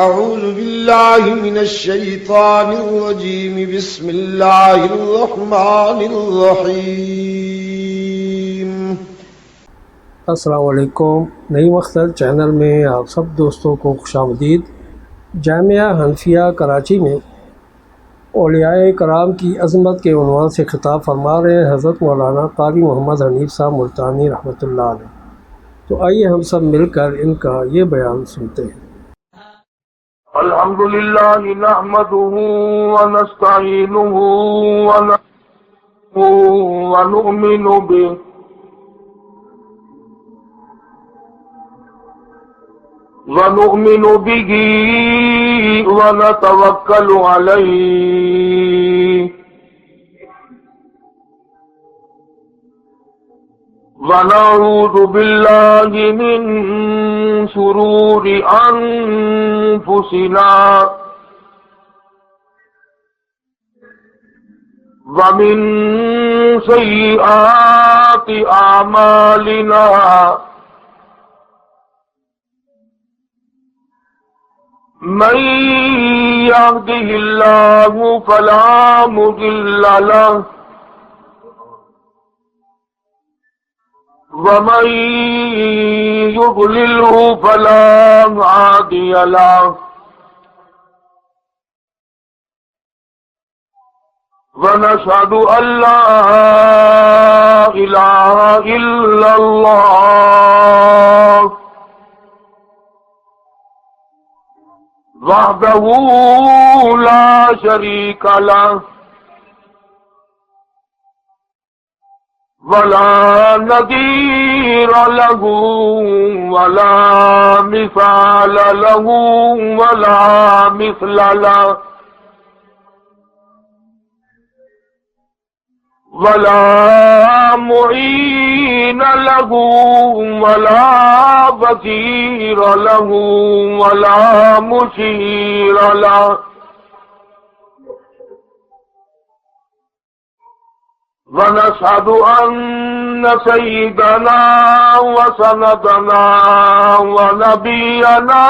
أعوذ بالله من الشيطان الرجيم بسم الله الرحمن الرحيم. السلام علیکم. نئی مختر چینل میں آپ سب دوستوں کو خوش آمدید. جامعہ حنفیہ کراچی میں اولیاء کرام کی عظمت کے عنوان سے خطاب فرما رہے ہیں حضرت مولانا قاری محمد حنیف صاحب ملتانی رحمۃ اللہ علیہ. تو آئیے ہم سب مل کر ان کا یہ بیان سنتے ہیں. الحمدللہ نحمده ونستعینه ونؤمن به ونتوکل علیہ ونعوذ باللہ من شرور انفسنا ومن سیئات اعمالنا من يهده الله فلا مضل له ومن يضلله فلا هادي له ونشهد أن لا إله إلا الله وحده لا شريك له ولا نظير له ولا مثال له ولا مثل له ولا معين له ولا وزير له ولا مشير له ونشهد أن سيدنا وسندنا ونبينا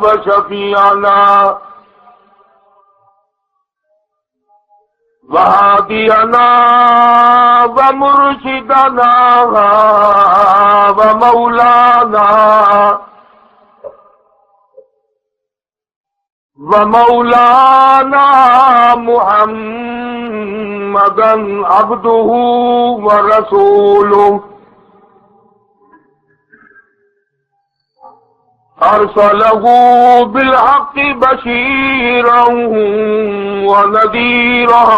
وشفيعنا وهادينا ومرشدنا ومولانا محمدا عبده ورسوله أرسله بالحق بشيرا ونذيرا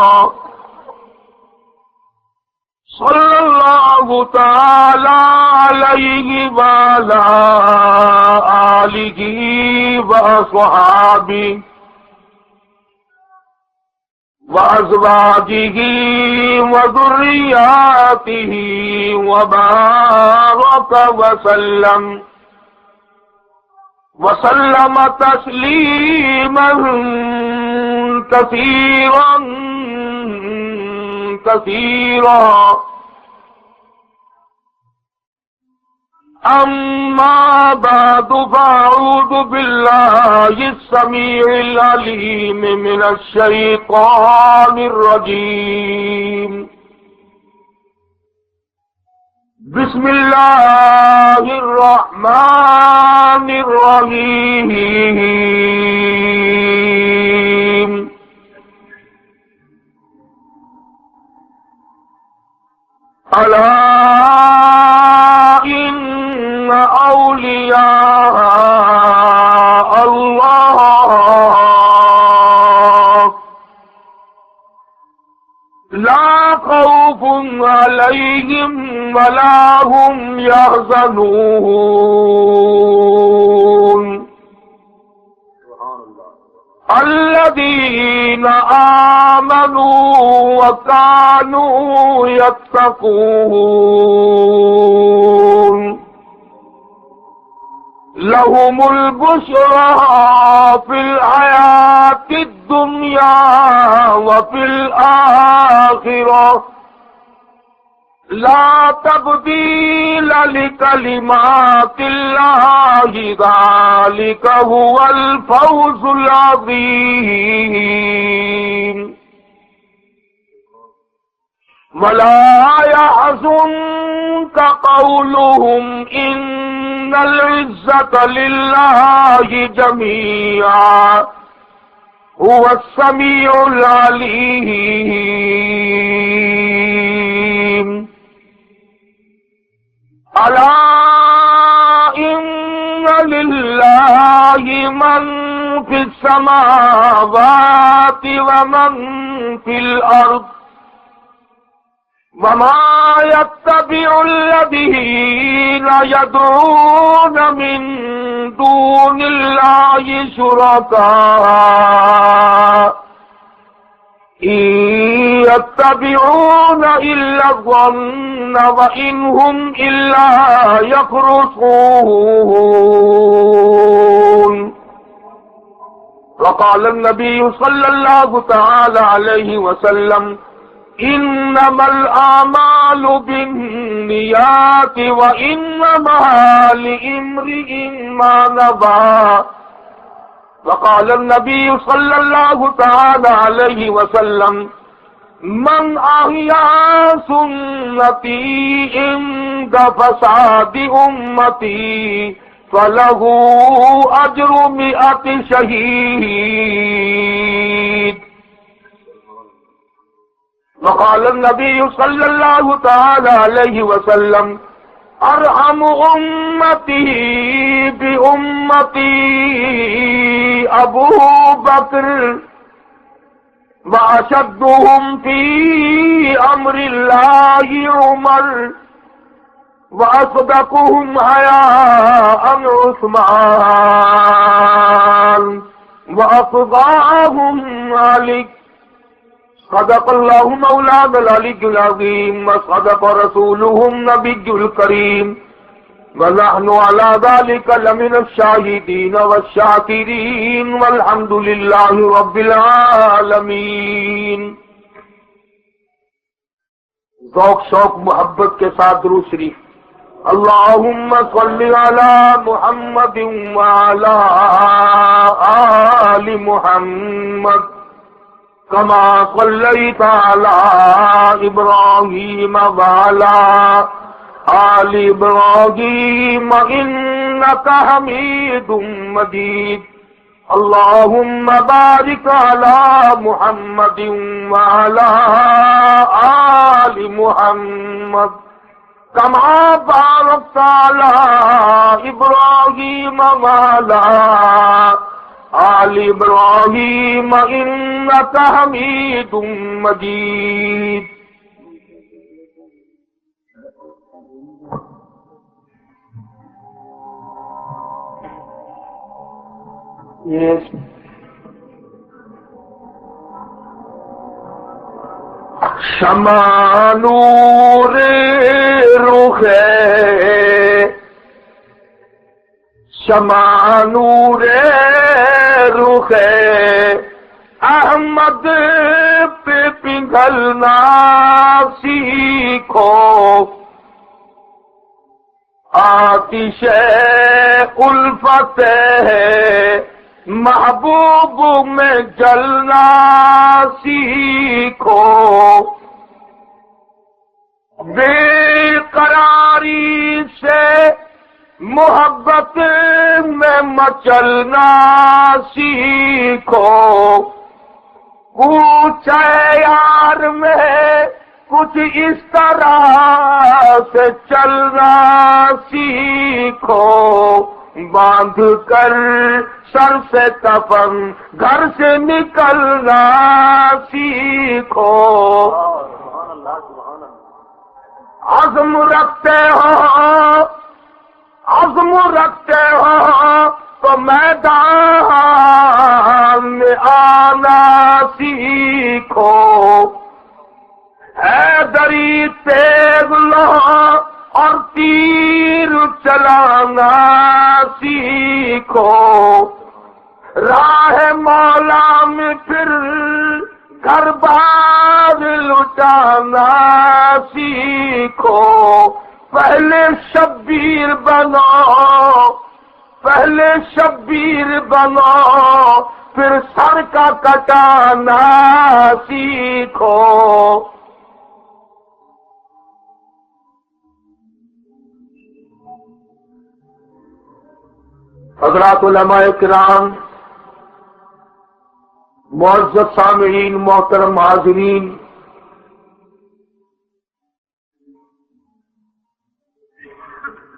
صلى الله تعالى عليه وعلى آله وأصحابه وأزواجه وذرياته وبارك وسلم تسليما كثيرا أما بعد فأعوذ بالله السميع العليم من الشيطان الرجيم بسم الله الرحمن الرحيم ألا إن أولياء الله لا خوف عليهم ولا هم يحزنون الذين آمنوا وكانوا يتقون لهم البشرى في الحياة الدنيا وفي الآخرة لا تبدیل لکلمات اللہ ذالک هو الفوز العظیم ولا يحزنك قولهم إن العزة لله جميعا هو السميع العليم ألا إن لله من في السماوات ومن في الأرض وما يتبع الذين يدعون من دون الله شركاء إن يتبعون إلا الظن وإن هم إلا يخرصون وقال النبي صلى الله تعالى عليه وسلم انما الاعمال بالنیات وانما لامرئ ما نوى وقال النبي صلى الله تعالى عليه وسلم من احیا سنتی عند فساد امتی فله اجر 100 شہید وقال النبي صلى الله تعالى عليه وسلم ارحم امتي بامتي ابو بکر واشدهم في امر الله عمر واصدقهم حياء عثمان وافضاهم علي صدق اللہ مولانا العلی العظیم وصدق رسولہ النبی الکریم ونحن على ذلك لمن الشاہدین والشاکرین والحمد للہ رب العالمین۔ ذوق شوق محبت کے ساتھ درود شریف۔ اللہم صل علی محمد وعلی آل محمد كما صليت على إبراهيم وعلى آل إبراهيم إنك حميد مجيد۔ اللهم بارك على محمد وعلى آل محمد كما باركت على إبراهيم وعلى آل ابراہیم انک حمید مجید۔ شمع نور رخ شمع نور رخ احمد پہ پگھلنا سیکھو، آتش الفت ہے محبوب میں جلنا سیکھو، بے قراری سے محبت میں مچلنا سیکھو، پوچھے یار میں کچھ اس طرح سے چلنا سیکھو، باندھ کر سر سے کفن گھر سے نکلنا سیکھو، عزم رکھتے ہو تو میدان میں آنا سیکھو، حیدری تیز لو اور تیر چلانا سیکھو، راہ مولا میں پھر گھر بار لٹ کٹانا سیکھو، پہلے شبیر بنو، پہلے شبیر بنو، پھر سر کا کٹانا سیکھو۔ حضرات علماء کرام، معزز سامعین، محترم حاضرین،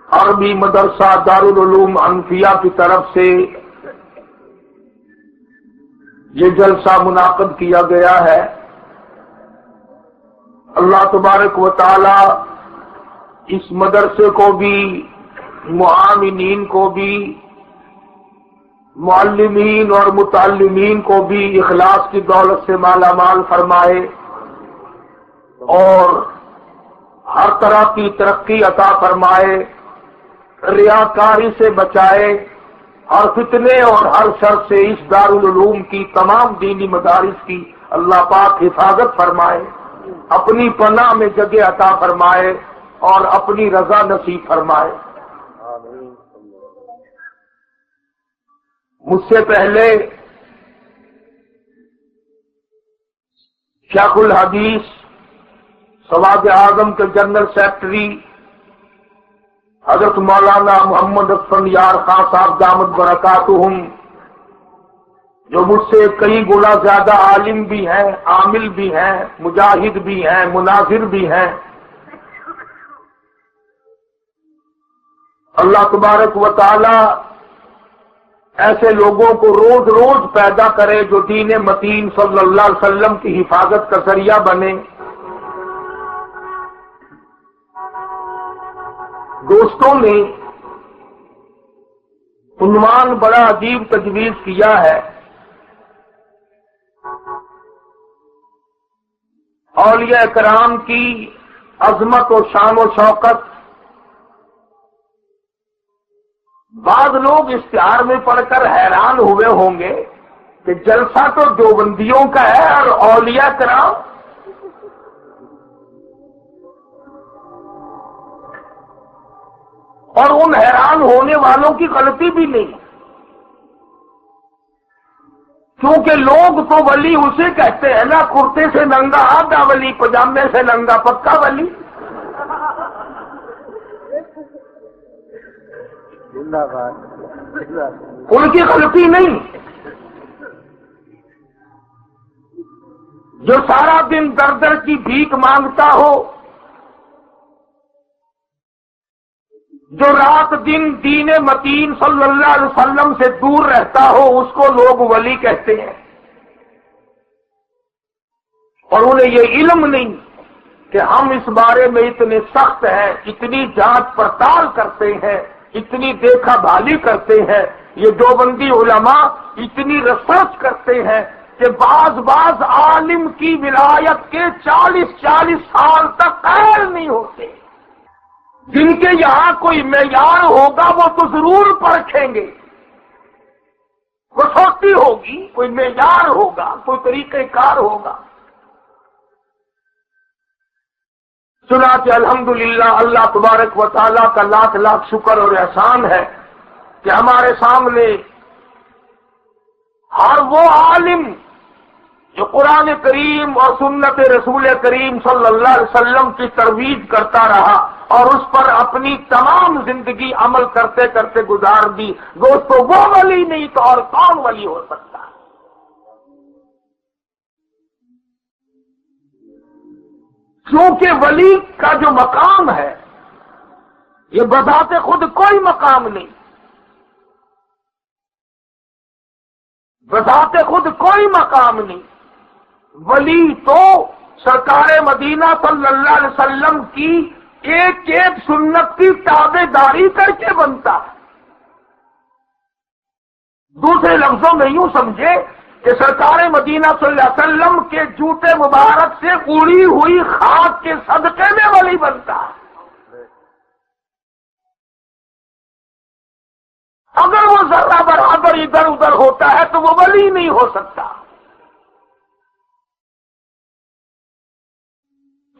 عربی مدرسہ دارالعلوم حنفیہ کی طرف سے یہ جلسہ منعقد کیا گیا ہے۔ اللہ تبارک و تعالی اس مدرسے کو بھی، معاونین کو بھی، معلمین اور متعلمین کو بھی اخلاص کی دولت سے مالا مال فرمائے اور ہر طرح کی ترقی عطا فرمائے، ریاکاری سے بچائے، ہر فتنے اور ہر شر سے اس دارالعلوم کی تمام دینی مدارس کی اللہ پاک حفاظت فرمائے، اپنی پناہ میں جگہ عطا فرمائے اور اپنی رضا نصیب فرمائے۔ مجھ سے پہلے شیخ الحدیث سواد اعظم کے جنرل سیکرٹری حضرت مولانا محمد اسفندیار خان صاحب دامت برکاتہم، جو مجھ سے کئی گنا زیادہ عالم بھی ہیں، عامل بھی ہیں، مجاہد بھی ہیں، مناظر بھی ہیں، اللہ تبارک و تعالی ایسے لوگوں کو روز روز پیدا کرے جو دین متین صلی اللہ علیہ وسلم کی حفاظت کا ذریعہ بنے۔ دوستوں نے عنوان بڑا عجیب تجویز کیا ہے، اولیاء کرام کی عظمت و شان و شوکت۔ بعض لوگ اشتہار میں پڑھ کر حیران ہوئے ہوں گے کہ جلسہ تو دیوبندیوں کا ہے اور اولیاء کرام، اور ان حیران ہونے والوں کی غلطی بھی نہیں، کیونکہ لوگ تو ولی اسے کہتے ہیں نا، کرتے سے ننگا آدھا ولی، پجامے سے ننگا پکا ولی۔ ان کی غلطی نہیں، جو سارا دن در در کی بھیک مانگتا ہو، جو رات دن دین متین صلی اللہ علیہ وسلم سے دور رہتا ہو، اس کو لوگ ولی کہتے ہیں، اور انہیں یہ علم نہیں کہ ہم اس بارے میں اتنے سخت ہیں، اتنی جانچ پڑتال کرتے ہیں، اتنی دیکھا بھالی کرتے ہیں، یہ دیوبندی علماء اتنی ریسرچ کرتے ہیں کہ بعض عالم کی ولایت کے 40 سال تک قائل نہیں ہوتے۔ جن کے یہاں کوئی معیار ہوگا وہ تو ضرور پرکھیں گے، کسوٹی ہوگی، کوئی معیار ہوگا، کوئی طریقہ کار ہوگا۔ چنانچہ الحمدللہ اللہ تبارک و تعالیٰ کا لاکھ لاکھ شکر اور احسان ہے کہ ہمارے سامنے ہر وہ عالم جو قرآن کریم اور سنت رسول کریم صلی اللہ علیہ وسلم کی ترویج کرتا رہا اور اس پر اپنی تمام زندگی عمل کرتے کرتے گزار دی، دوستو وہ ولی نہیں تو اور کون ولی ہو سکتا؟ کیونکہ ولی کا جو مقام ہے یہ بذات خود کوئی مقام نہیں، بذات خود کوئی مقام نہیں۔ ولی تو سرکار مدینہ صلی اللہ علیہ وسلم کی ایک ایک سنت کی تابع داری کر کے بنتا ہے۔ دوسرے لفظوں میں یوں سمجھے کہ سرکار مدینہ صلی اللہ علیہ وسلم کے جوتے مبارک سے اڑی ہوئی خاک کے صدقے میں ولی بنتا ہے۔ اگر وہ ذرہ برابر ادھر ادھر ہوتا ہے تو وہ ولی نہیں ہو سکتا۔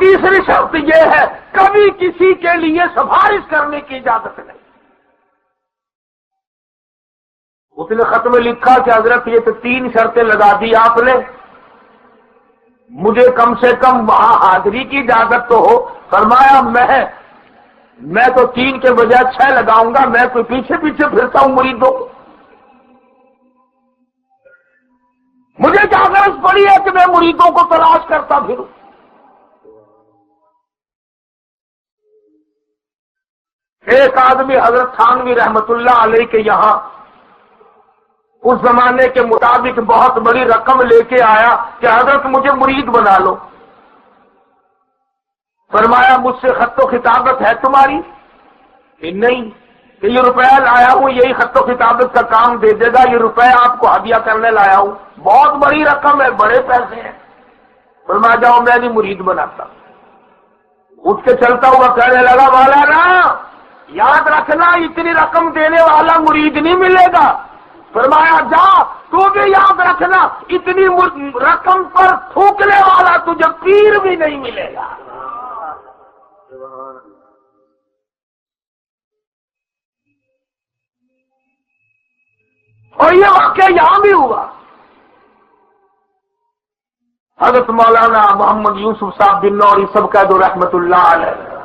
تیسری شرط یہ ہے کبھی کسی کے لیے سفارش کرنے کی اجازت نہیں۔ اس نے خط میں لکھا کہ حضرت یہ تو 3 شرطیں لگا دی آپ نے، مجھے کم سے کم وہاں حاضری کی اجازت تو ہو۔ فرمایا میں تو 3 کے بجائے 6 لگاؤں گا، میں کوئی پیچھے پیچھے پھرتا ہوں مریدوں کو، مجھے کیا غرض پڑی ہے کہ میں مریدوں کو تلاش کرتا پھروں۔ ایک آدمی حضرت تھانوی رحمت اللہ علیہ کے یہاں اس زمانے کے مطابق بہت بڑی رقم لے کے آیا کہ حضرت مجھے مرید بنا لو۔ فرمایا مجھ سے خط و خطابت ہے تمہاری؟ کہ نہیں، کہ یہ روپیہ لایا ہوں، یہی خط و خطابت کا کام دے دے گا، یہ روپیہ آپ کو ہدیہ کرنے لایا ہوں، بہت بڑی رقم ہے، بڑے پیسے ہیں۔ فرمایا جاؤ میں نہیں مرید بناتا۔ اٹھ کے چلتا ہوا کہنے لگا مولانا یاد رکھنا اتنی رقم دینے والا مرید نہیں ملے گا۔ فرمایا جا تو بھی یاد رکھنا اتنی رقم پر تھوکنے والا تجھے پیر بھی نہیں ملے گا۔ اور یہ واقعہ یہاں بھی ہوا۔ حضرت مولانا محمد یوسف صاحب بن نوری سب کا دو رحمت اللہ علیہ،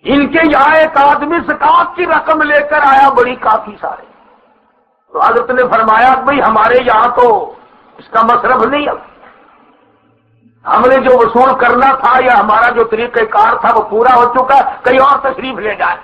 ان کے یہاں ایک آدمی زکات کی رقم لے کر آیا بڑی کافی سارے، تو حضرت نے فرمایا بھئی ہمارے یہاں تو اس کا مصرف نہیں ہے، ہم نے جو وصول کرنا تھا یا ہمارا جو طریقہ کار تھا وہ پورا ہو چکا، کہیں اور تشریف لے جائیں۔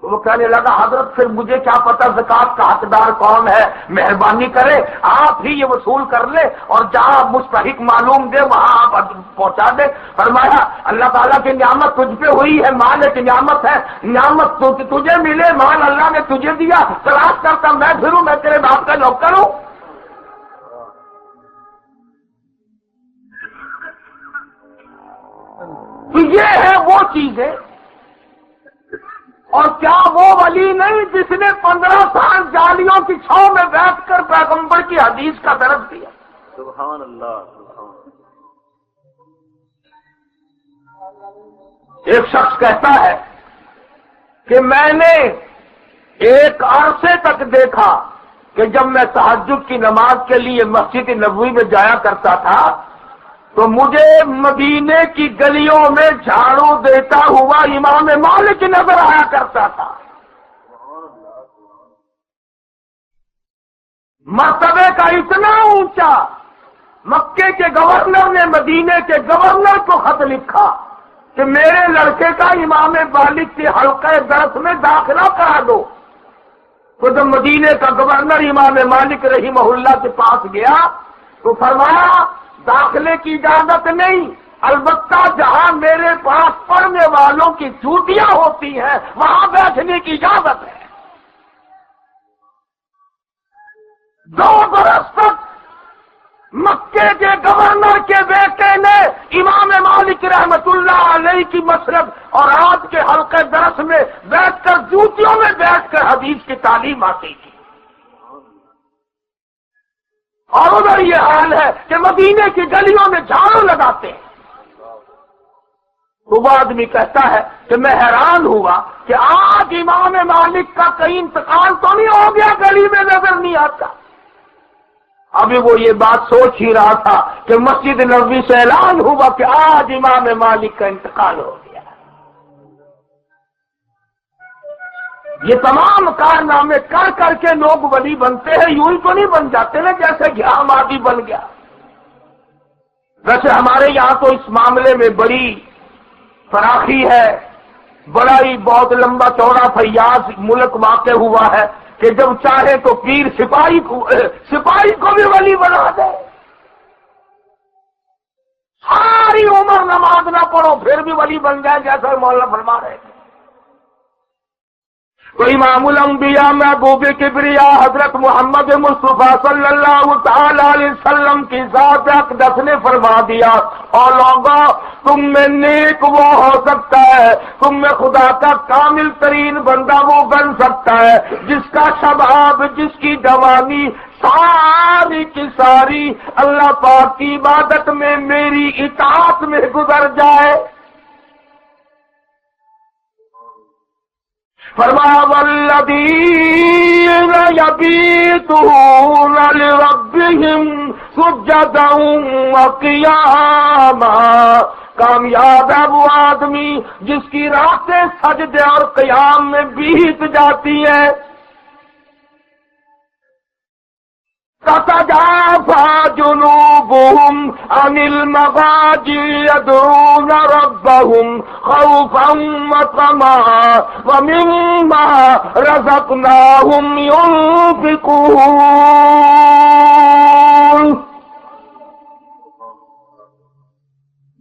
تو وہ کہنے لگا حضرت پھر مجھے کیا پتا زکات کا حقدار کون ہے، مہربانی کرے آپ ہی یہ وصول کر لے اور جہاں مستحق معلوم دے وہاں آپ پہنچا دے۔ فرمایا اللہ تعالیٰ کی نعمت تجھ پہ ہوئی ہے، مال ایک نعمت ہے، نعمت تجھے ملے، مال اللہ نے تجھے دیا، تلاش کرتا میں پھروں، میں تیرے باپ کا نوکر ہوں۔ تو یہ ہے وہ چیزیں، اور کیا وہ ولی نہیں جس نے 15 سال جالیوں کی چھاؤں میں بیٹھ کر پیغمبر کی حدیث کا درس دیا؟ سبحان اللہ۔ ایک شخص کہتا ہے کہ میں نے ایک عرصے تک دیکھا کہ جب میں تہجد کی نماز کے لیے مسجد نبوی میں جایا کرتا تھا تو مجھے مدینے کی گلیوں میں جھاڑو دیتا ہوا امام مالک نظر آیا کرتا تھا۔ مرتبے کا اتنا اونچا، مکے کے گورنر نے مدینے کے گورنر کو خط لکھا کہ میرے لڑکے کا امام مالک کے حلقہ درس میں داخلہ کرا دو۔ تو جب مدینے کا گورنر امام مالک رحمہ اللہ کے پاس گیا تو فرمایا داخلے کی اجازت نہیں، البتہ جہاں میرے پاس پڑھنے والوں کی چوٹیاں ہوتی ہیں وہاں بیٹھنے کی اجازت ہے۔ 2 برس تک مکے کے گورنر کے بیٹے نے امام مالک رحمت اللہ علیہ کی مسرت اور آج کے حلقے درس میں بیٹھ کر جوتیوں میں بیٹھ کر حدیث کی تعلیم حاصل کی، اور ادھر یہ حال ہے کہ مدینے کی گلیوں میں جھاڑو لگاتے ہیں۔ تو وہ آدمی کہتا ہے کہ میں حیران ہوا کہ آج امام مالک کا کہیں انتقال تو نہیں ہو گیا، گلی میں نظر نہیں آتا۔ ابھی وہ یہ بات سوچ ہی رہا تھا کہ مسجد نبوی سے اعلان ہوا کہ آج امام مالک کا انتقال ہو گیا۔ یہ تمام کارنامے کر کر کے لوگ ولی بنتے ہیں، یوں ہی تو نہیں بن جاتے نا جیسے کہ آمادی بن گیا۔ ویسے ہمارے یہاں تو اس معاملے میں بڑی فراخی ہے، بڑا ہی بہت لمبا چوڑا فیاض ملک واقع ہوا ہے کہ جب چاہے تو پیر سپاہی کو بھی ولی بنا دے، ساری عمر نماز نہ پڑھو پھر بھی ولی بن جائے، جیسا مولانا فرما رہے تھے۔ تو امام الانبیاء محبوب کبریا حضرت محمد مصطفیٰ صلی اللہ تعالی علیہ وسلم کی ذات اقدس نے فرما دیا، اور لوگوں تم میں نیک وہ ہو سکتا ہے، تم میں خدا کا کامل ترین بندہ وہ بن سکتا ہے جس کا شباب، جس کی جوانی ساری کی ساری اللہ پاک کی عبادت میں میری اطاعت میں گزر جائے۔ فرمایا والذین یبیتون لربہم سجدا وقیاما، کامیاب ہے وہ آدمی جس کی راتیں سجدے اور قیام میں بیت جاتی ہیں۔ تتجافى جنوبهم عن المضاجع يدعون ربهم خوفا وطمعا ومما رزقناهم ينفقون۔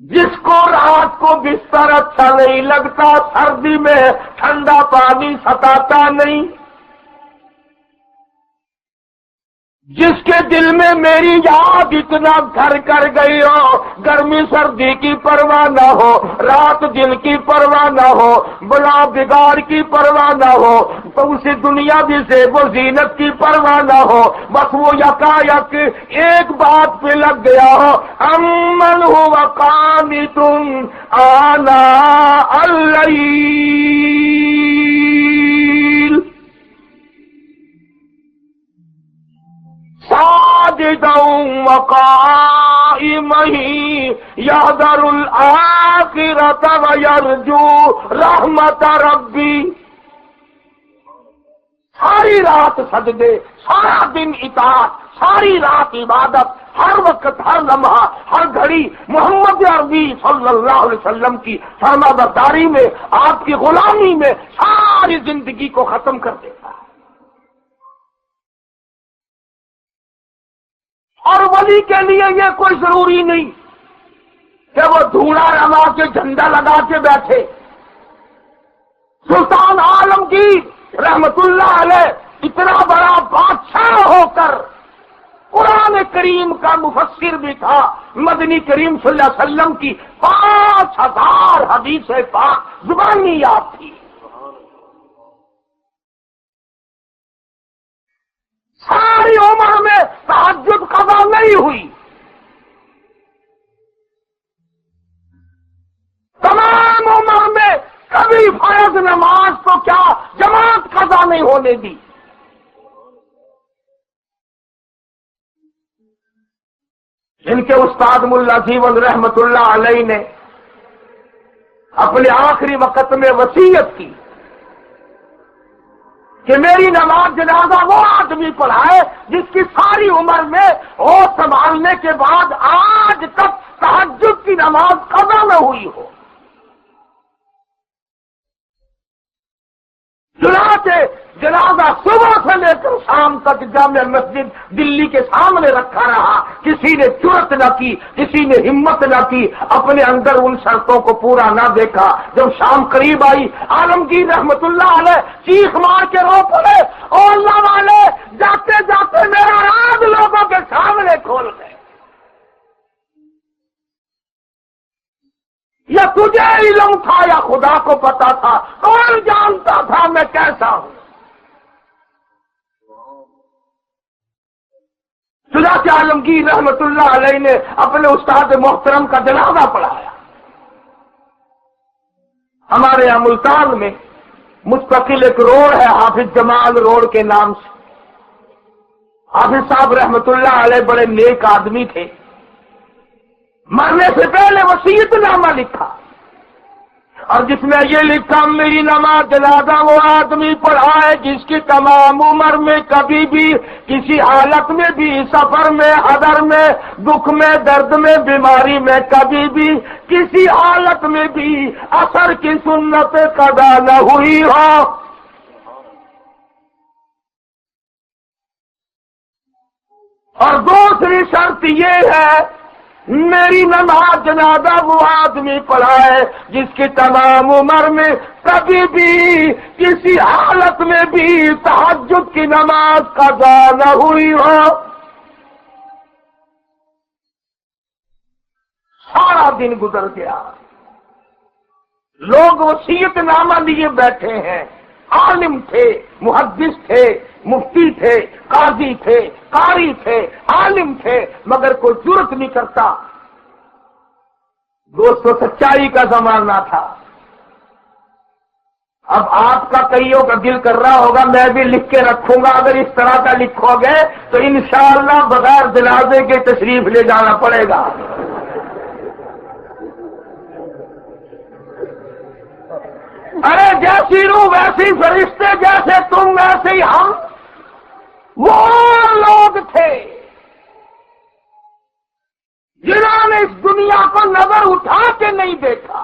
جس کو رات کو بستر اچھا نہیں لگتا، سردی میں ٹھنڈا پانی ستاتا نہیں، جس کے دل میں میری یاد اتنا گھر کر گئی ہو، گرمی سردی کی پرواہ نہ ہو، رات دن کی پرواہ نہ ہو، بلا بگاڑ کی پرواہ نہ ہو، تو اسے دنیا بھی سے وہ زینت کی پرواہ نہ ہو، بس وہ یکایک ایک بات پہ لگ گیا ہو، امن هو قانت آناء اللیل ساجدا وقائما يحذر الآخرة ويرجو رحمت ربی۔ ساری رات سجدے، سارا دن اطاعت، ساری رات عبادت، ہر وقت ہر لمحہ ہر گھڑی محمد عربی صلی اللہ علیہ وسلم کی فرما برداری میں، آپ کی غلامی میں ساری زندگی کو ختم کر دیتا ہے۔ اور ولی کے لیے یہ کوئی ضروری نہیں کہ وہ دھوڑا روا کے جھنڈا لگا کے بیٹھے۔ سلطان عالمگیر رحمت اللہ علیہ اتنا بڑا بادشاہ ہو کر قرآن کریم کا مفسر بھی تھا، مدنی کریم صلی اللہ علیہ وسلم کی 5000 حدیث پاک زبانی یاد تھی۔ ساری عمر میں تہجد قضا نہیں ہوئی، تمام عمر میں کبھی فرض نماز تو کیا جماعت قضا نہیں ہونے دی۔ ان کے استاد ملا جیون رحمت اللہ علیہ نے اپنے آخری وقت میں وصیت کی کہ میری نماز جنازہ وہ آدمی پڑھائے جس کی ساری عمر میں ہوش سنبھالنے کے بعد آج تک تہجد کی نماز قضا نہ ہوئی ہو۔ چنانچہ جنازہ صبح سے لے کر شام تک جامع مسجد دلی کے سامنے رکھا رہا، کسی نے جرأت نہ کی، کسی نے ہمت نہ کی، اپنے اندر ان شرطوں کو پورا نہ دیکھا۔ جب شام قریب آئی، عالمگیر رحمت اللہ علیہ چیخ مار کے رو پڑے، او اللہ والے جاتے جاتے میرا راز لوگوں کے سامنے کھول گئے۔ یا تجھے علم تھا یا خدا کو پتا تھا، کون جانتا تھا میں کیسا ہوں؟ چنانچہ عالمگیر رحمت اللہ علیہ نے اپنے استاد محترم کا جنازہ پڑھایا۔ ہمارے یہاں ملتان میں مستقل ایک روڈ ہے حافظ جمال روڈ کے نام سے۔ حافظ صاحب رحمت اللہ علیہ بڑے نیک آدمی تھے، مرنے سے پہلے وصیت نامہ لکھا، اور جس میں یہ لکھا میری نماز جنازہ وہ آدمی پڑھائے جس کی تمام عمر میں کبھی بھی کسی حالت میں بھی، سفر میں، حضر میں، دکھ میں، درد میں، بیماری میں، کبھی بھی کسی حالت میں بھی اثر کی سنت قضا نہ ہوئی ہو۔ اور دوسری شرط یہ ہے میری نماز جنازہ وہ آدمی پڑھائے جس کی تمام عمر میں کبھی بھی کسی حالت میں بھی تہجد کی نماز قضا نہ ہوئی ہو۔ سارا دن گزر گیا، لوگ وصیت نامہ لیے بیٹھے ہیں، عالم تھے، محدث تھے، مفتی تھے، قاضی تھے، قاری تھے، عالم تھے، مگر کوئی جرأت نہیں کرتا۔ دوستو سچائی کا زمانہ تھا۔ اب آپ کا کئیوں کا دل کر رہا ہوگا میں بھی لکھ کے رکھوں گا، اگر اس طرح کا لکھو گے تو انشاءاللہ بغیر جنازے کے تشریف لے جانا پڑے گا۔ ارے جیسی روح ویسی فرشتے، جیسے تم ویسے ہی ہم، وہ لوگ تھے جنہوں نے اس دنیا کو نظر اٹھا کے نہیں دیکھا،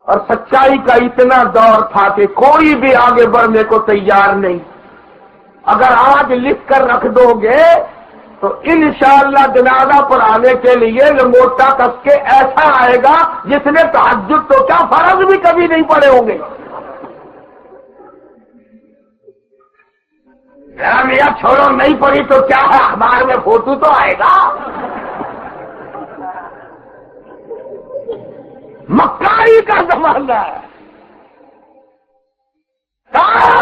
اور سچائی کا اتنا دور تھا کہ کوئی بھی آگے بڑھنے کو تیار نہیں۔ اگر آج لکھ کر رکھ دو گے تو انشاءاللہ جنازہ پر آنے کے لیے لنگوٹا کس کے ایسا آئے گا جس نے تہجد تو کیا فرض بھی کبھی نہیں پڑے ہوں گے۔ میاں چھوڑو نہیں پڑی تو کیا ہے، اخبار میں فوٹو تو آئے گا۔ مکاری کا زمانہ ہے،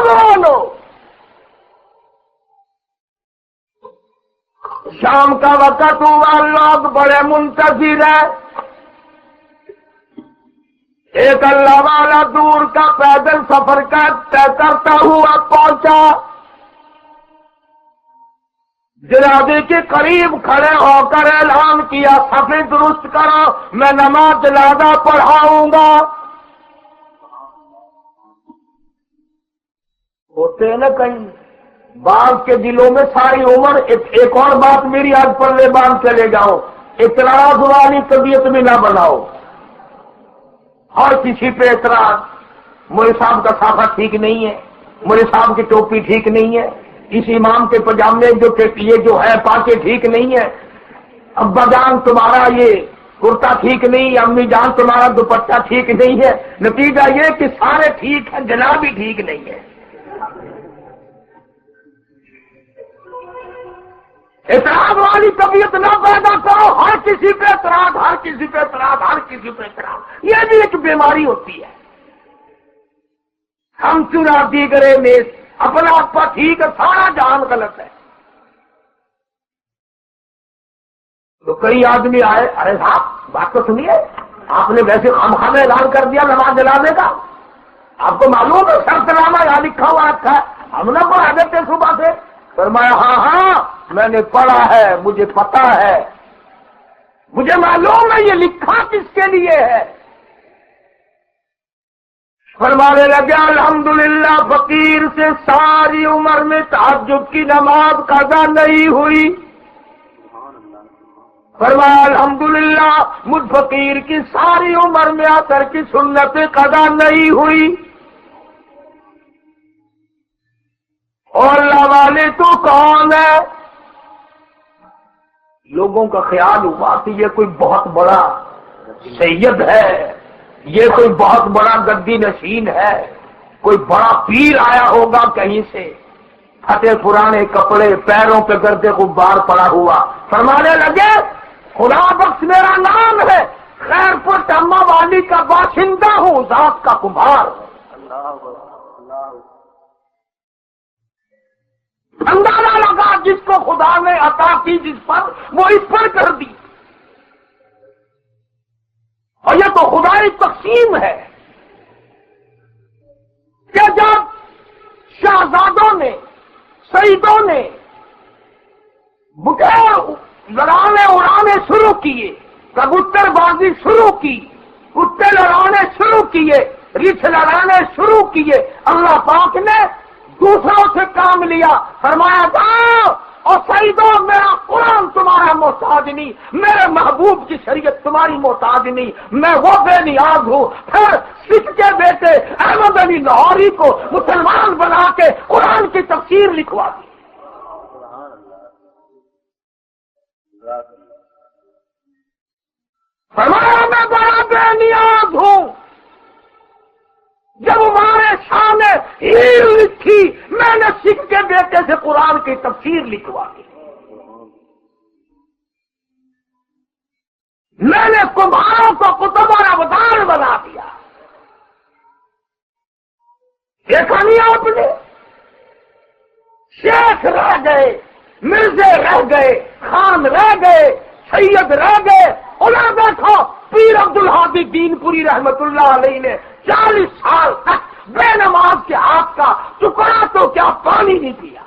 بولو۔ شام کا وقت ہوا، لوگ بڑے منتظر ہیں۔ ایک اللہ والا دور کا پیدل سفر کا طے کرتا ہوا پہنچا، جنازے کے قریب کھڑے ہو کر اعلان کیا صفیں درست کرو، میں نماز جنازہ پڑھاؤں گا۔ ہوتے ہیں نا کہیں بعض کے دلوں میں ساری عمر ایک اور بات میری آج پلے باندھ چلے جاؤ، اعتراض والی طبیعت بھی نہ بناؤ۔ ہر کسی پہ اعتراض، مولوی صاحب کا صافہ ٹھیک نہیں ہے، مولوی صاحب کی ٹوپی ٹھیک نہیں ہے، اس امام کے پجامے یہ جو ہے پاکے ٹھیک نہیں ہے، ابا جان تمہارا یہ کرتا ٹھیک نہیں ہے، امی جان تمہارا دوپٹہ ٹھیک نہیں ہے۔ نتیجہ یہ کہ سارے ٹھیک ہیں، جناب بھی ٹھیک نہیں ہے۔ اعتراض والی طبیعت نہ پیدا کرو، ہر کسی پہ اعتراض، ہر کسی پہ اعتراض، ہر کسی پہ اعتراض، یہ بھی ایک بیماری ہوتی ہے۔ ہم چنا دیگرے میں اپنا آپ ٹھیک ہے، سارا جہان غلط ہے۔ تو کئی آدمی آئے، ارے صاحب بات تو سنیے، آپ نے ویسے خامخواہ اعلان کر دیا نماز جنازے کا، آپ کو معلوم ہے شرط نامہ یہاں لکھا ہوا رکھا ہے، ہم نے پڑھا دیتے صبح سے۔ فرمایا ہاں میں نے پڑھا ہے، مجھے پتا ہے، مجھے معلوم ہے یہ لکھا کس کے لیے ہے۔ فرمانے لگے الحمدللہ فقیر سے ساری عمر میں تہجد کی نماز قضا نہیں ہوئی۔ فرمایا الحمدللہ مجھ فقیر کی ساری عمر میں عصر کی سنت قضا نہیں ہوئی۔ اور اللہ والے تو کون ہے؟ لوگوں کا خیال ہوا کہ یہ کوئی بہت بڑا سید ہے، یہ کوئی بہت بڑا گدی نشین ہے، کوئی بڑا پیر آیا ہوگا کہیں سے، پھٹے پرانے کپڑے، پیروں پہ گرد غبار پڑا ہوا۔ فرمانے لگے خدا بخش میرا نام ہے، خیر پور ٹما والی کا باشندہ ہوں، ذات کا کمبھار۔ اندازہ لگا جس کو خدا نے عطا کی جس پر، وہ اس پر کر دی، اور یہ تو خدائی تقسیم ہے کہ جب شہزادوں نے، سیدوں نے لڑانے اڑانے شروع کیے، کبوتر بازی شروع کی، کتے لڑانے شروع کیے، ریچھ لڑانے شروع کیے، اللہ پاک نے دوسروں سے کام لیا۔ فرمایا جاؤ اور سیدوں میرا قرآن تمہارا محتاج نہیں، میرے محبوب کی شریعت تمہاری محتاج نہیں، میں وہ بے نیاز ہوں۔ پھر سکھ کے بیٹے احمد علی لاہوری کو مسلمان بنا کے قرآن کی تفسیر لکھوا دی۔ فرمایا میں بڑا بے نیاز ہوں، جب ہمارے سامنے ہیر لکھی میں نے سکھ کے بیٹے سے قرآن کی تفسیر لکھوا دی، میں نے کمہاروں کو کتب اور ابدال بنا دیا، دیکھا نہیں آپ نے؟ شیخ رہ گئے، مرزے رہ گئے، خان رہ گئے، سید رہ گئے، انہیں دیکھو پیر عبدالہادی دین پوری رحمت اللہ علیہ نے 40 سال تک بے نماز کے ہاتھ کا ٹکڑا تو کیا پانی نہیں پیا۔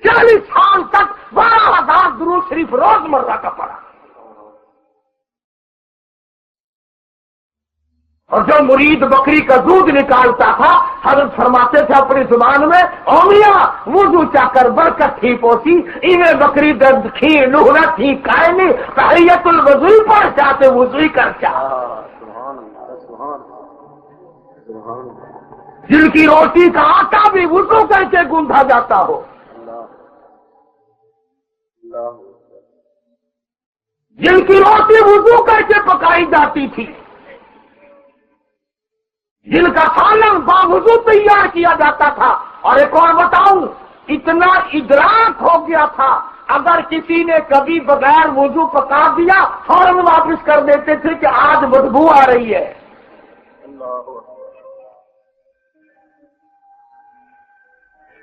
40 سال تک 12,000 درود شریف روز مرہ کا پڑا۔ اور جو مرید بکری کا دودھ نکالتا تھا، حضرت فرماتے تھے اپنی زبان میں، او میاں وضو چا کر برکت تھی پوسی، ایویں بکری درد کھی نہنا تھی کائنی، تحیت الوضوئی پڑھ چاہتے وضوئی کر چاہ۔ جن کی روٹی کا آٹا بھی وضو کر کے گوندھا جاتا ہو، جن کی روٹی وضو کر کے پکائی جاتی تھی، جن کا سالن باوضو تیار کیا جاتا تھا۔ اور ایک اور بتاؤں، اتنا ادراک ہو گیا تھا، اگر کسی نے کبھی بغیر وضو پکا دیا فوراً واپس کر دیتے تھے کہ آج بدبو آ رہی ہے۔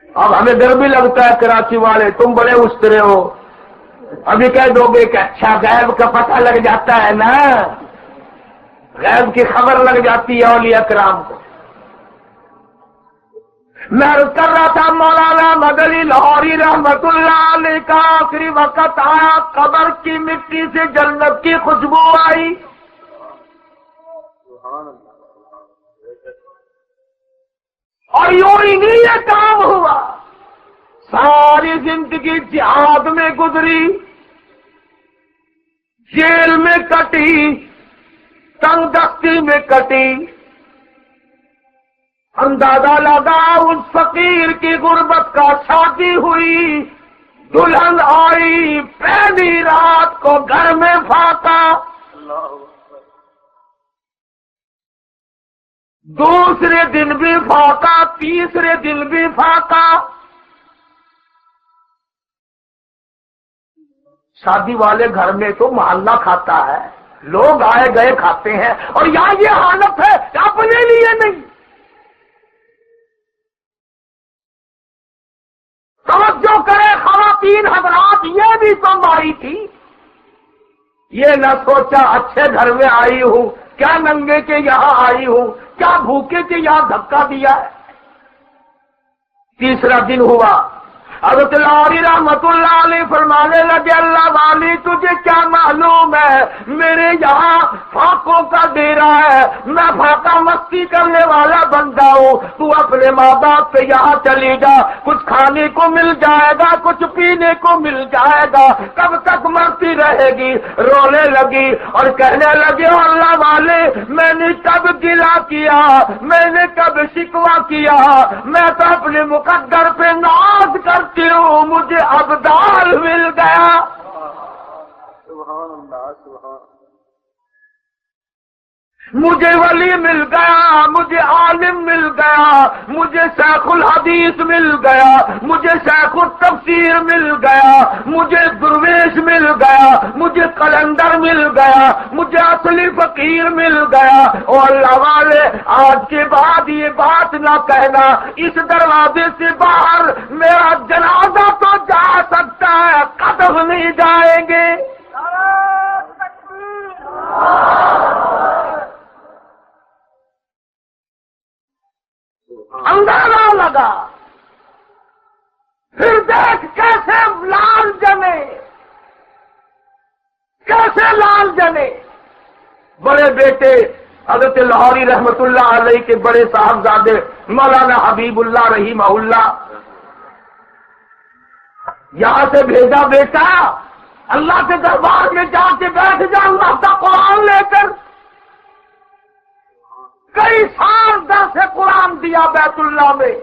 اب ہمیں ڈر بھی لگتا ہے، کراچی والے تم بڑے استرے ہو، ابھی کہہ دو گے کہ اچھا غیب کا پتہ لگ جاتا ہے نا، غیب کی خبر لگ جاتی ہے اولیاء کرام کو۔ میں عرض کر رہا تھا مولانا مدنی لاہوری رحمت اللہ علیہ کا آخری وقت آیا، قبر کی مٹی سے جنت کی خوشبو آئی، اور یوں ہی نہیں یہ کام ہوا، ساری زندگی جہاد میں گزری، جیل میں کٹی، تنگ دستی میں کٹی، اندازہ لگا اس فقیر کی غربت کا، شادی ہوئی، دلہن آئی، پہلی رات کو گھر میں فاقہ، دوسرے دن بھی فاقہ، تیسرے دن بھی فاقہ۔ شادی والے گھر میں تو محلہ کھاتا ہے، لوگ آئے گئے کھاتے ہیں، اور یہاں یہ حالت ہے اپنے لیے نہیں۔ توجہ کرے خواتین حضرات، یہ بھی تم آئی تھی، یہ نہ سوچا اچھے گھر میں آئی ہوں، کیا ننگے کے یہاں آئی ہوں، کیا بھوکے کے یہاں دھکا دیا ہے۔ تیسرا دن ہوا، حضرت لاہوری رحمت اللہ علیہ فرمانے لگے، اللہ والی تجھے کیا معلوم ہے میرے یہاں فاقوں کا ڈیرا ہے، میں فاقہ مستی کرنے والا بندہ ہوں، تو اپنے ماں باپ پہ یہاں چلی جا، کچھ کھانے کو مل جائے گا، کچھ پینے کو مل جائے گا، کب تک مرتی رہے گی۔ رونے لگی اور کہنے لگے، اللہ والے میں نے کب گلا کیا، میں نے کب شکوہ کیا، میں تو اپنے مقدر پہ ناز کرتی ہوں، مجھے ابدال مل گیا۔ سبحان اللہ، سبحان مجھے ولی مل گیا، مجھے عالم مل گیا، مجھے شیخ الحدیث مل گیا، مجھے شیخ التفسیر مل گیا، مجھے درویش مل گیا، مجھے قلندر مل گیا، مجھے اصلی فقیر مل گیا۔ اور اللہ والے آج کے بعد یہ بات نہ کہنا، اس دروازے سے باہر میرا جنازہ تو جا سکتا ہے، قدم نہیں جائیں گے۔ اندازہ لگا، پھر دیکھ کیسے لال جنے، کیسے لال جنے۔ بڑے بیٹے حضرت لاہوری رحمت اللہ علیہ کے بڑے صاحبزادے مولانا حبیب اللہ رحمہ اللہ، یہاں سے بھیجا، بیٹا اللہ کے دربار میں جا کے بیٹھ جا، اللہ کا قرآن لے کر۔ کئی سال درس قرآن دیا بیت اللہ میں،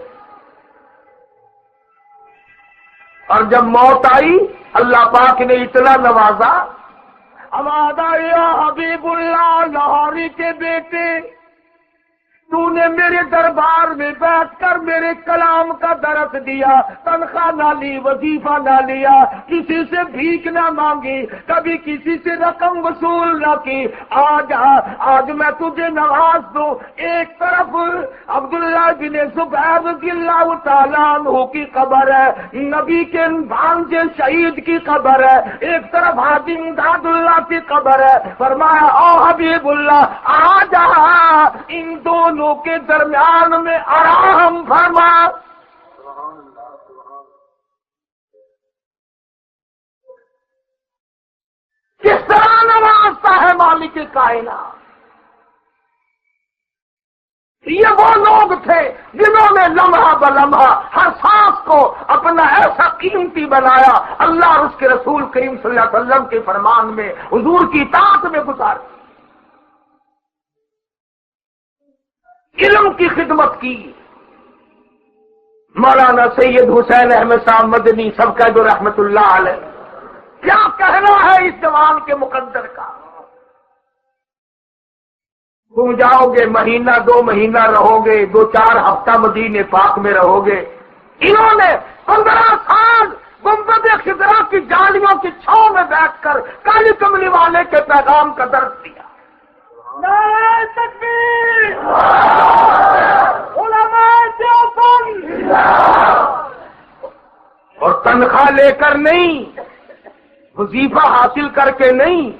اور جب موت آئی اللہ پاک نے اتنا نوازا، آواز آئی، یا حبیب اللہ لاہوری کے بیٹے، تو نے میرے دربار میں بیٹھ کر میرے کلام کا درس درس دیا، تنخواہ نہ لی، وظیفہ نہ لیا، کسی سے بھیک نہ مانگی، کبھی کسی سے رقم وصول نہ کی، آج میں تجھے نواز دوں۔ ایک طرف عبداللہ بن زبیر رضی اللہ تعالیٰ عنہ کی قبر ہے، نبی کے بھانجے شہید کی قبر ہے، ایک طرف حاجی امداد اللہ کی قبر ہے۔ فرمایا او حبیب اللہ آ جا، ان دونوں کے درمیان میں آرام فرما۔ کس طرح نوازتا ہے مالک کائنات۔ یہ وہ لوگ تھے جنہوں نے لمحہ بلمحہ ہر سانس کو اپنا ایسا قیمتی بنایا، اللہ اور اس کے رسول کریم صلی اللہ علیہ وسلم کے فرمان میں، حضور کی اطاعت میں گزارا، علم کی خدمت کی۔ مولانا سید حسین احمد صاحب مدنی سب کا جو رحمت اللہ علیہ، کیا کہنا ہے اس جوان کے مقدر کا۔ تم جاؤ گے، مہینہ 2 مہینہ رہو گے، 2-4 ہفتہ مدینے پاک میں رہو گے، انہوں نے 15 سال گنبد خضرا کی جالیوں کی چھاؤں میں بیٹھ کر کالی کملی والے کے پیغام کا درس دیا۔ نعرہ تکبیر، علماء دیوبند، اور تنخواہ لے کر نہیں، وظیفہ حاصل کر کے نہیں،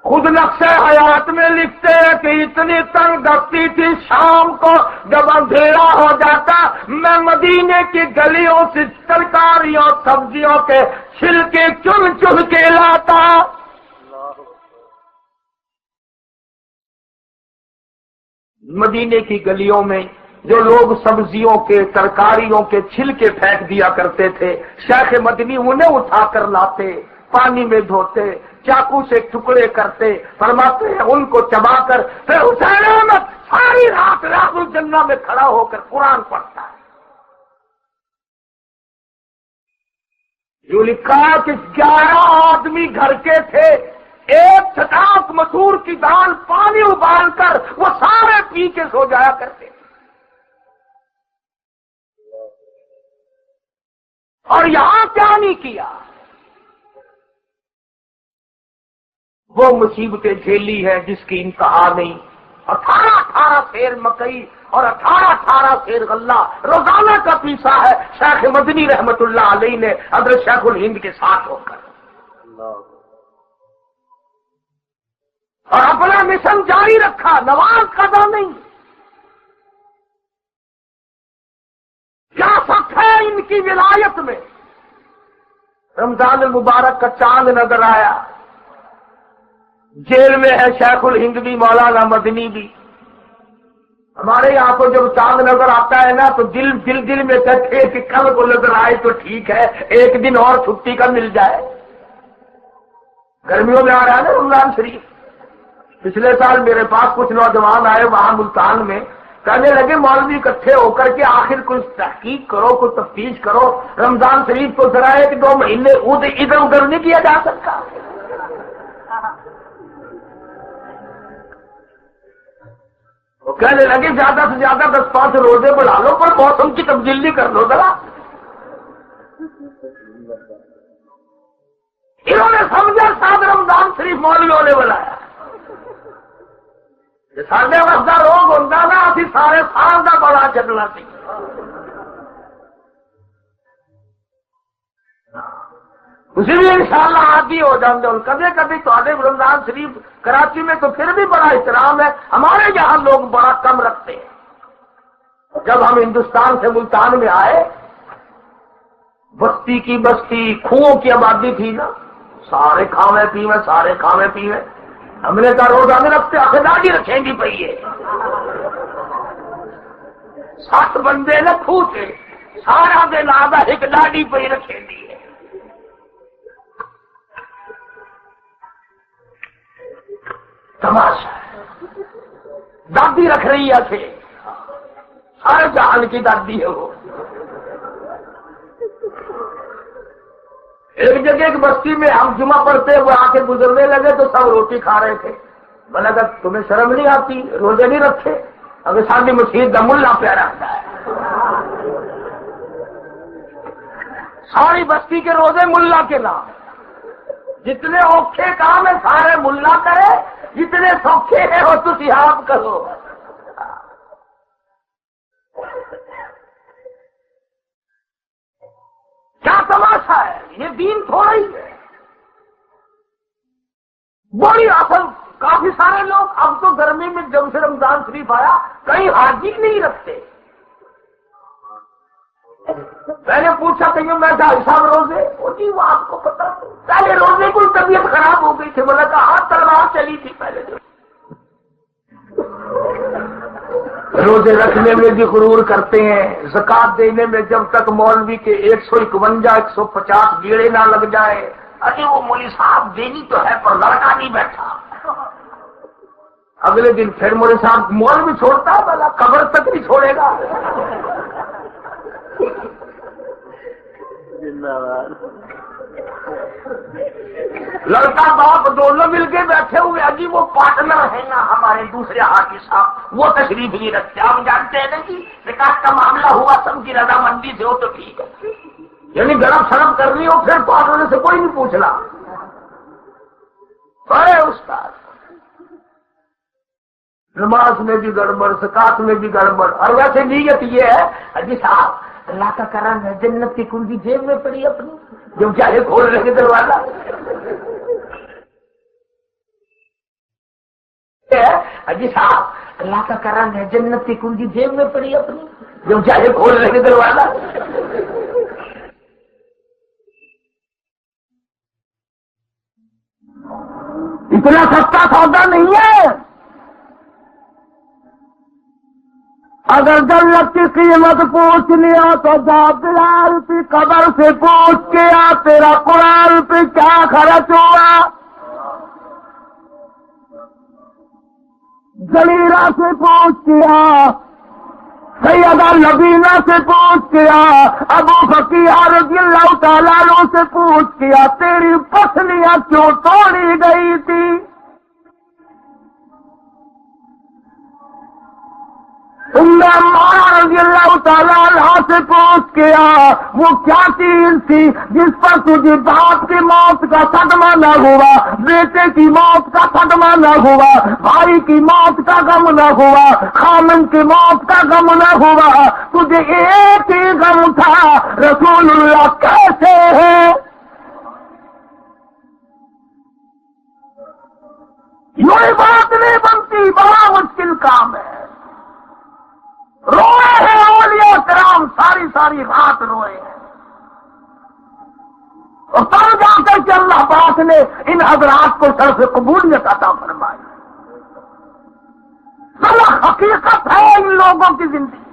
خود نقشہ حیات میں لکھتے ہیں کہ اتنی تنگ دستی تھی، شام کو جب اندھیرا ہو جاتا میں مدینے کی گلیوں سے ترکاریوں سبزیوں کے چھلکے چن چن کے لاتا۔ مدینے کی گلیوں میں جو لوگ سبزیوں کے ترکاریوں کے چھلکے پھینک دیا کرتے تھے، شیخ مدنی انہیں اٹھا کر لاتے، پانی میں دھوتے، چاقو سے ٹکڑے کرتے، فرماتے ہیں ان کو چبا کر پھر حسین احمد ساری رات ریاض الجنہ میں کھڑا ہو کر قرآن پڑھتا ہے۔ جو لکھا کہ 11 آدمی گھر کے تھے، ایک چھٹاک مسور کی دال پانی ابال کر وہ سارے پی کے سو جایا کرتے، اور یہاں کیا نہیں کیا، وہ مصیبتیں جھیلی ہے جس کی انتہا نہیں۔ 18 سیر مکئی اور 18 سیر غلہ روزانہ کا پیسا ہے شیخ مدنی رحمت اللہ علیہ نے حضرت شیخ الہند کے ساتھ ہو کر، اور اپنا مشن جاری رکھا، نواز قضا نہیں۔ کیا سچ ہے ان کی ولایت میں؟ رمضان المبارک کا چاند نظر آیا، جیل میں ہے شیخ الہند بھی، مولانا مدنی بھی۔ ہمارے یہاں کو جب چاند نظر آتا ہے نا تو دل میں کہتے ہیں کہ کل کو نظر آئے تو ٹھیک ہے، ایک دن اور چھٹی کا مل جائے۔ گرمیوں میں آ رہا ہے نا رمضان شریف۔ پچھلے سال میرے پاس کچھ نوجوان آئے وہاں ملتان میں، کہنے لگے مولوی اکٹھے ہو کر کے آخر کچھ تحقیق کرو، کچھ تفتیش کرو، رمضان شریف کو ذرا 1-2 مہینے ادھر ادھر نہیں کیا جا سکتا۔ وہ کہنے لگے زیادہ سے زیادہ 10-5 روزے بڑھا لو، پر موسم کی تبدیلی کر دو ذرا۔ انہوں نے سمجھا شاید رمضان شریف مولویوں نے بلایا، سارے وقت کا روگ ہوتا نا، اسی سارے سال کا بڑا چلنا سی۔ اسی بھی انشاءاللہ عادی ہو جاتے ہیں۔ کبھی کبھی تو رمضان شریف کراچی میں تو پھر بھی بڑا احترام ہے، ہمارے یہاں لوگ بڑا کم رکھتے ہیں۔ جب ہم ہندوستان سے ملتان میں آئے، بستی کی بستی کنووں کی آبادی تھی نا، سارے کھاوے پیوے، سارے کھاوے پیوے۔ ہم نے کہا روزہ میں رکھتے آخر داڑھی رکھیں گی پہیے، 7 بندے نے کھو سے سارا دن آدھا ایک داڑھی پہ رکھیں گی۔ تماشا دادی رکھ رہی ہے تھے، سارے جہان کی دادی ہے وہ۔ ایک جگہ ایک بستی میں ہم جمعہ پڑھتے ہوئے آ کے گزرنے لگے تو سب روٹی کھا رہے تھے۔ میں نے کہا تمہیں شرم نہیں آتی، روزے نہیں رکھے؟ اگر ساری مسجد کا ملا پہ رہتا ہے، ساری بستی کے روزے ملا کے نام، جتنے اوکھے کام ہے سارے ملا کرے، جتنے سوکھے ہیں وہ تسی آپ کرو۔ کیا تماشا ہے، یہ دین تھوڑا ہی ہے۔ بڑی اصل کافی سارے لوگ اب تو گرمی میں جب سے رمضان شریف آیا کہیں حاجی نہیں رکھتے۔ میں نے پوچھا کہ میں صاحب روزے، وہ جی وہ آپ کو پتا، پہلے روزے کوئی طبیعت خراب ہو گئی تھی، بولا کہ ہاں تلوار چلی تھی پہلے دن۔ روزے رکھنے میں بھی غرور کرتے ہیں، زکات دینے میں جب تک مولوی کے 151 150 گیڑے نہ لگ جائے، ارے وہ مولوی صاحب دینی تو ہے پر لڑکا نہیں بیٹھا۔ اگلے دن پھر مولوی صاحب مولوی چھوڑتا ہے، بلا قبر تک نہیں چھوڑے گا۔ لڑکا باپ دونوں مل کے بیٹھے ہوئے، اجی وہ پارٹنر ہے نا ہمارے دوسرے حاجی صاحب، وہ تشریف نہیں رکھتے۔ آپ جانتے ہیں نا کہ نکاح کا معاملہ ہوا سب کی رضامندی سے ہو تو ٹھیک ہے، یعنی گرم شرم کرنی ہو پھر پارٹنر سے کوئی نہیں پوچھنا۔ بڑے استاد، نماز میں بھی گڑبڑ، زکات میں بھی گڑبڑ، اور ویسے نیت یہ ہے حاجی صاحب اللہ کا کرم ہے، جنت کی کنجی جیب میں پڑی اپنی، جو چاہے کھول لے کے دروازہ۔ حاجی صاحب اللہ کا کرم ہے، جنت کی کنجی جیب میں پڑی اپنی، جو چاہے کھول لے کے دروازہ۔ اتنا سستا سودا نہیں ہے۔ اگر جنت کی قیمت پوچھنی ہو تو جا بلال کی قبر سے پوچھ کے آ، تیرا قرآن پہ کیا خرچ ہوا؟ جلیرہ سے پوچھ کے آ، سیدہ لبینہ سے پوچھ کے آ، ابو بکر رضی اللہ تعالیٰ عنہ سے پوچھ کے آ، تیری پسلیاں کیوں توڑی گئی تھی؟ رضی اللہ تعالیٰ عنہ سے پوچھ کے آ، وہ کیا چیز تھی جس پر تجھے باپ کی موت کا صدمہ نہ ہوا، بیٹے کی موت کا صدمہ نہ ہوا، بھائی کی موت کا غم نہ ہوا، خامن کی موت کا غم نہ ہوا، تجھے ایک ہی غم تھا، رسول اللہ کیسے ہے؟ یہ بات نہیں بنتی، بڑا مشکل کام ہے۔ روئے ہیں اولیاء کرام، ساری ساری رات روئے ہیں، اور تب جا کر کے اللہ پاک نے ان حضرات کو شرف قبولیت عطا فرمائی۔ صلاح حقیقت ہے ان لوگوں کی زندگی۔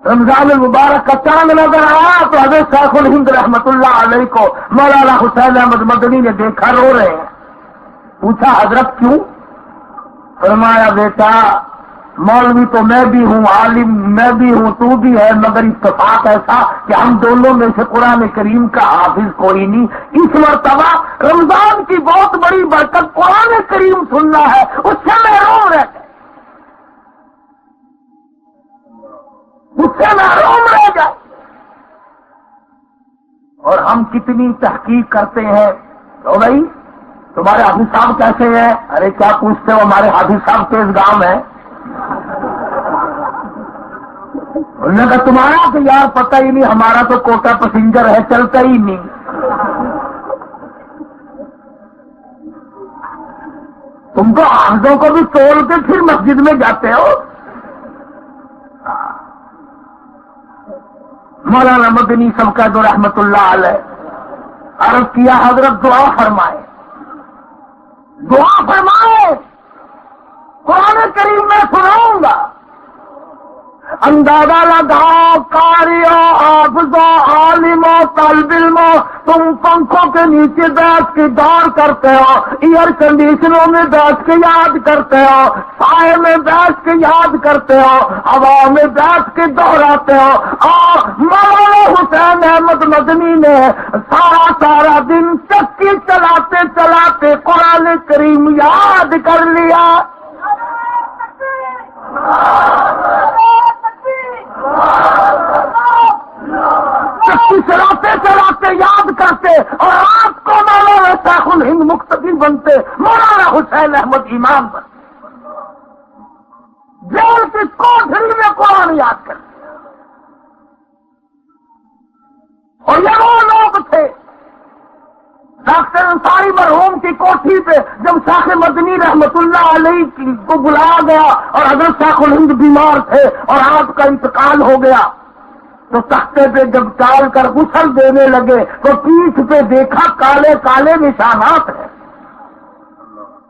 رمضان المبارک کا چاند نظر آیا تو حضرت شیخ الہند رحمت اللہ علیہ کو مولانا حسین احمد مدنی نے دیکھا رو رہے ہیں۔ پوچھا حضرت کیوں؟ فرمایا بیٹا مولوی تو میں بھی ہوں، عالم میں بھی ہوں، تو بھی ہے، مگر اتفاق ایسا کہ ہم دونوں میں سے قرآن کریم کا حافظ کوئی نہیں۔ اس مرتبہ رمضان کی بہت بڑی برکت قرآن کریم سننا ہے، اس سے محروم رہ گئے، اس سے محروم رہ گئے۔ اور ہم کتنی تحقیق کرتے ہیں، تو بھائی تمہارے حافظ صاحب کیسے ہیں؟ ارے کیا پوچھتے ہو، ہمارے حافظ صاحب تیز گام ہے۔ انہوں نے کہا تمہارا تو یار پتہ ہی نہیں، ہمارا تو کوٹا پیسنجر ہے، چلتا ہی نہیں۔ تم تو حافظوں کو بھی توڑ کے پھر مسجد میں جاتے ہو۔ مولانا مدنی سبقت رحمت اللہ علیہ عرض کیا حضرت دعا فرمائے، دعا فرمائے، قرآن کریم میں سناؤں گا۔ اندازہ لگاؤ، قاریوں، حافظوں، عالموں، طالب علموں، تم پنکھوں کے نیچے بیٹھ کے دور کرتے ہو، ایئر کنڈیشنوں میں بیٹھ کے یاد کرتے ہو، سائے میں بیٹھ کے یاد کرتے ہو، ہوا میں بیٹھ کے دوہراتے ہو۔ اور مولانا حسین احمد مدنی نے سارا دن چکی چلاتے چلاتے قرآن کریم یاد کر لیا۔ چکی چلاتے چلاتے یاد کرتے اور آپ کو مولانا شیخ الہند مقتدی بنتے، مولانا حسین احمد امام بنتے، جیل کی کوٹھری میں قرآن یاد کرتے۔ اور یہ وہ لوگ تھے ڈاکٹر انصاری مرحوم کی کوٹھی پہ جب شیخ مدنی رحمت اللہ علیہ کو بلایا گیا اور حضرت شیخ الہند بیمار تھے اور آپ کا انتقال ہو گیا، تو تختے پہ جب ڈال کر غسل دینے لگے تو پیٹھ پہ دیکھا کالے کالے نشانات ہیں۔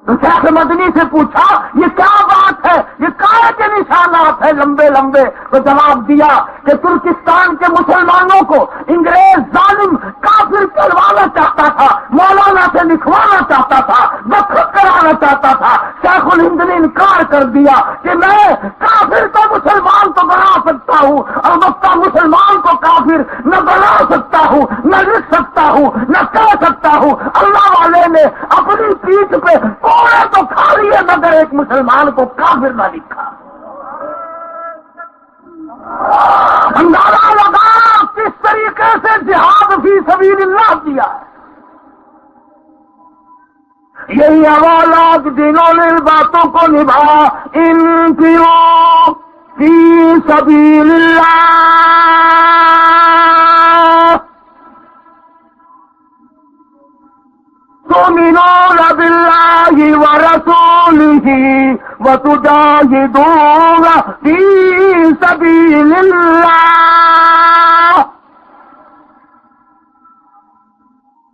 تو شیخ مدنی سے پوچھا یہ کیا بات ہے، یہ کالے کے نشانات ہیں لمبے لمبے؟ تو جواب دیا کہ ترکستان کے مسلمانوں کو انگریز ظالم کافر کروانا چاہتا تھا، مولانا سے لکھوانا چاہتا تھا، دستخط کرانا چاہتا تھا۔ شیخ الہند نے انکار کر دیا کہ میں کافر تو مسلمان تو بنا سکتا ہوں، البتہ مسلمان کو کافر نہ بنا سکتا ہوں، نہ لکھ سکتا ہوں، نہ کہہ سکتا ہوں۔ اللہ والے نے اپنی پیٹھ پہ کوڑے تو کھا لیے مگر ایک مسلمان کو کافر نہ لکھا۔ اندازہ لگا کس طریقے سے جہاد فی سبیل اللہ کیا ہے۔ یہی حوالات جنہوں نے باتوں کو نبھایا، انفروا فی سبیل اللہ، تؤمنون باللہ ورسولہ وتجاہدون فی سبیل اللہ۔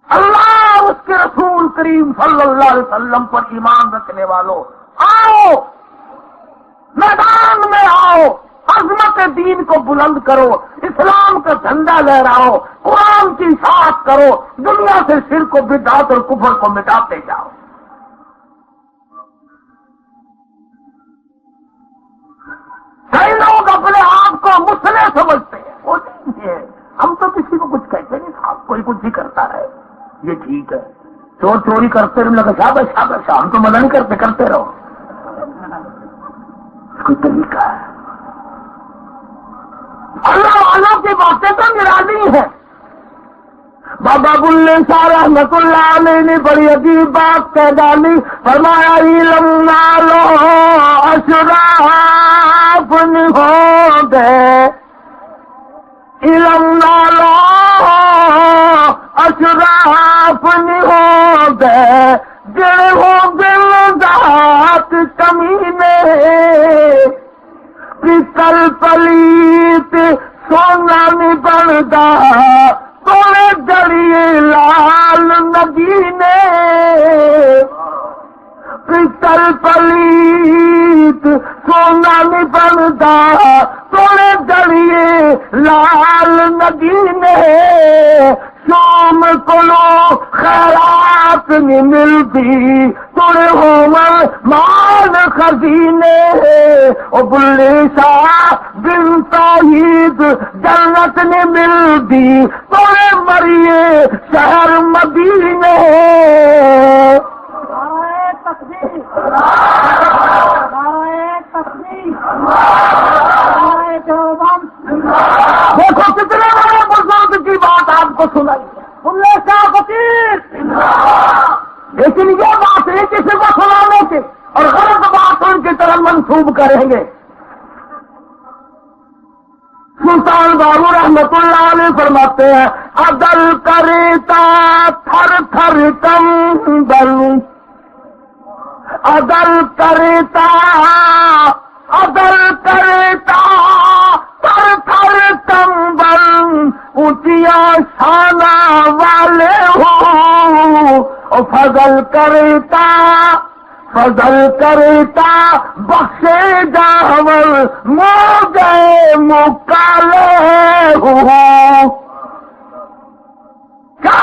اللہ اس کے رسول کریم صلی اللہ علیہ وسلم پر ایمان رکھنے والوں، آؤ میدان میں آؤ، عظمت دین کو بلند کرو، اسلام کا جھنڈا لہراؤ، قرآن کی اشاعت کرو، دنیا سے شرک و بدعت اور کفر کو مٹاتے جاؤ۔ کئی لوگ اپنے آپ کو مسلح سمجھتے ہیں، وہ نہیں ہے، ہم تو کسی کو کچھ کہتے نہیں صاحب، کوئی کچھ ہی کرتا ہے یہ ٹھیک ہے، چور چوری کرتے رہے لگا شاباش شاباش، ہم تو مدد نہیں کرتے، کرتے رہو، کوئی طریقہ ہے۔ اللہ والوں کی باتیں تو نرالی ہیں۔ بابا بلے شاہ رحمت اللہ علیہ نے بڑی عجیب بات کہہ ڈالی، فرمایا علم نالو اشراف ہو گئے، علم نالو اشراف ہو گئے، جڑے ہو دل ذات کمینے، پتل پلیت سونا نہیں بنتا، توڑے جڑیے لال نگینے، پتل پلیت سونا نہیں بنتا، توڑے جڑیے لال نگینے، شام کلو خیرات نہیں ملتی، توڑے ہومل مال خزینے، او بلے شاہ بن توحید جنت نہیں ملتی، توڑے مریے شہر مدینے۔ دیکھو کتنے بڑے بزرگ کی بات آپ کو سنائی ہے، بلے شاہ فقیر، لیکن یہ بات نہیں کسی کو سنانے کی اور غلط بات ان کی طرح منسوب کریں گے۔ سلطان بابو رحمت اللہ علیہ فرماتے ہیں، عدل کرتا تھر تھر کمبل، عدل کرتا تھر تھر کمبل، اونچیا شانہ والے ہو، فضل کرتا بخشے جاول، مو گئے مکالے ہو۔ کیا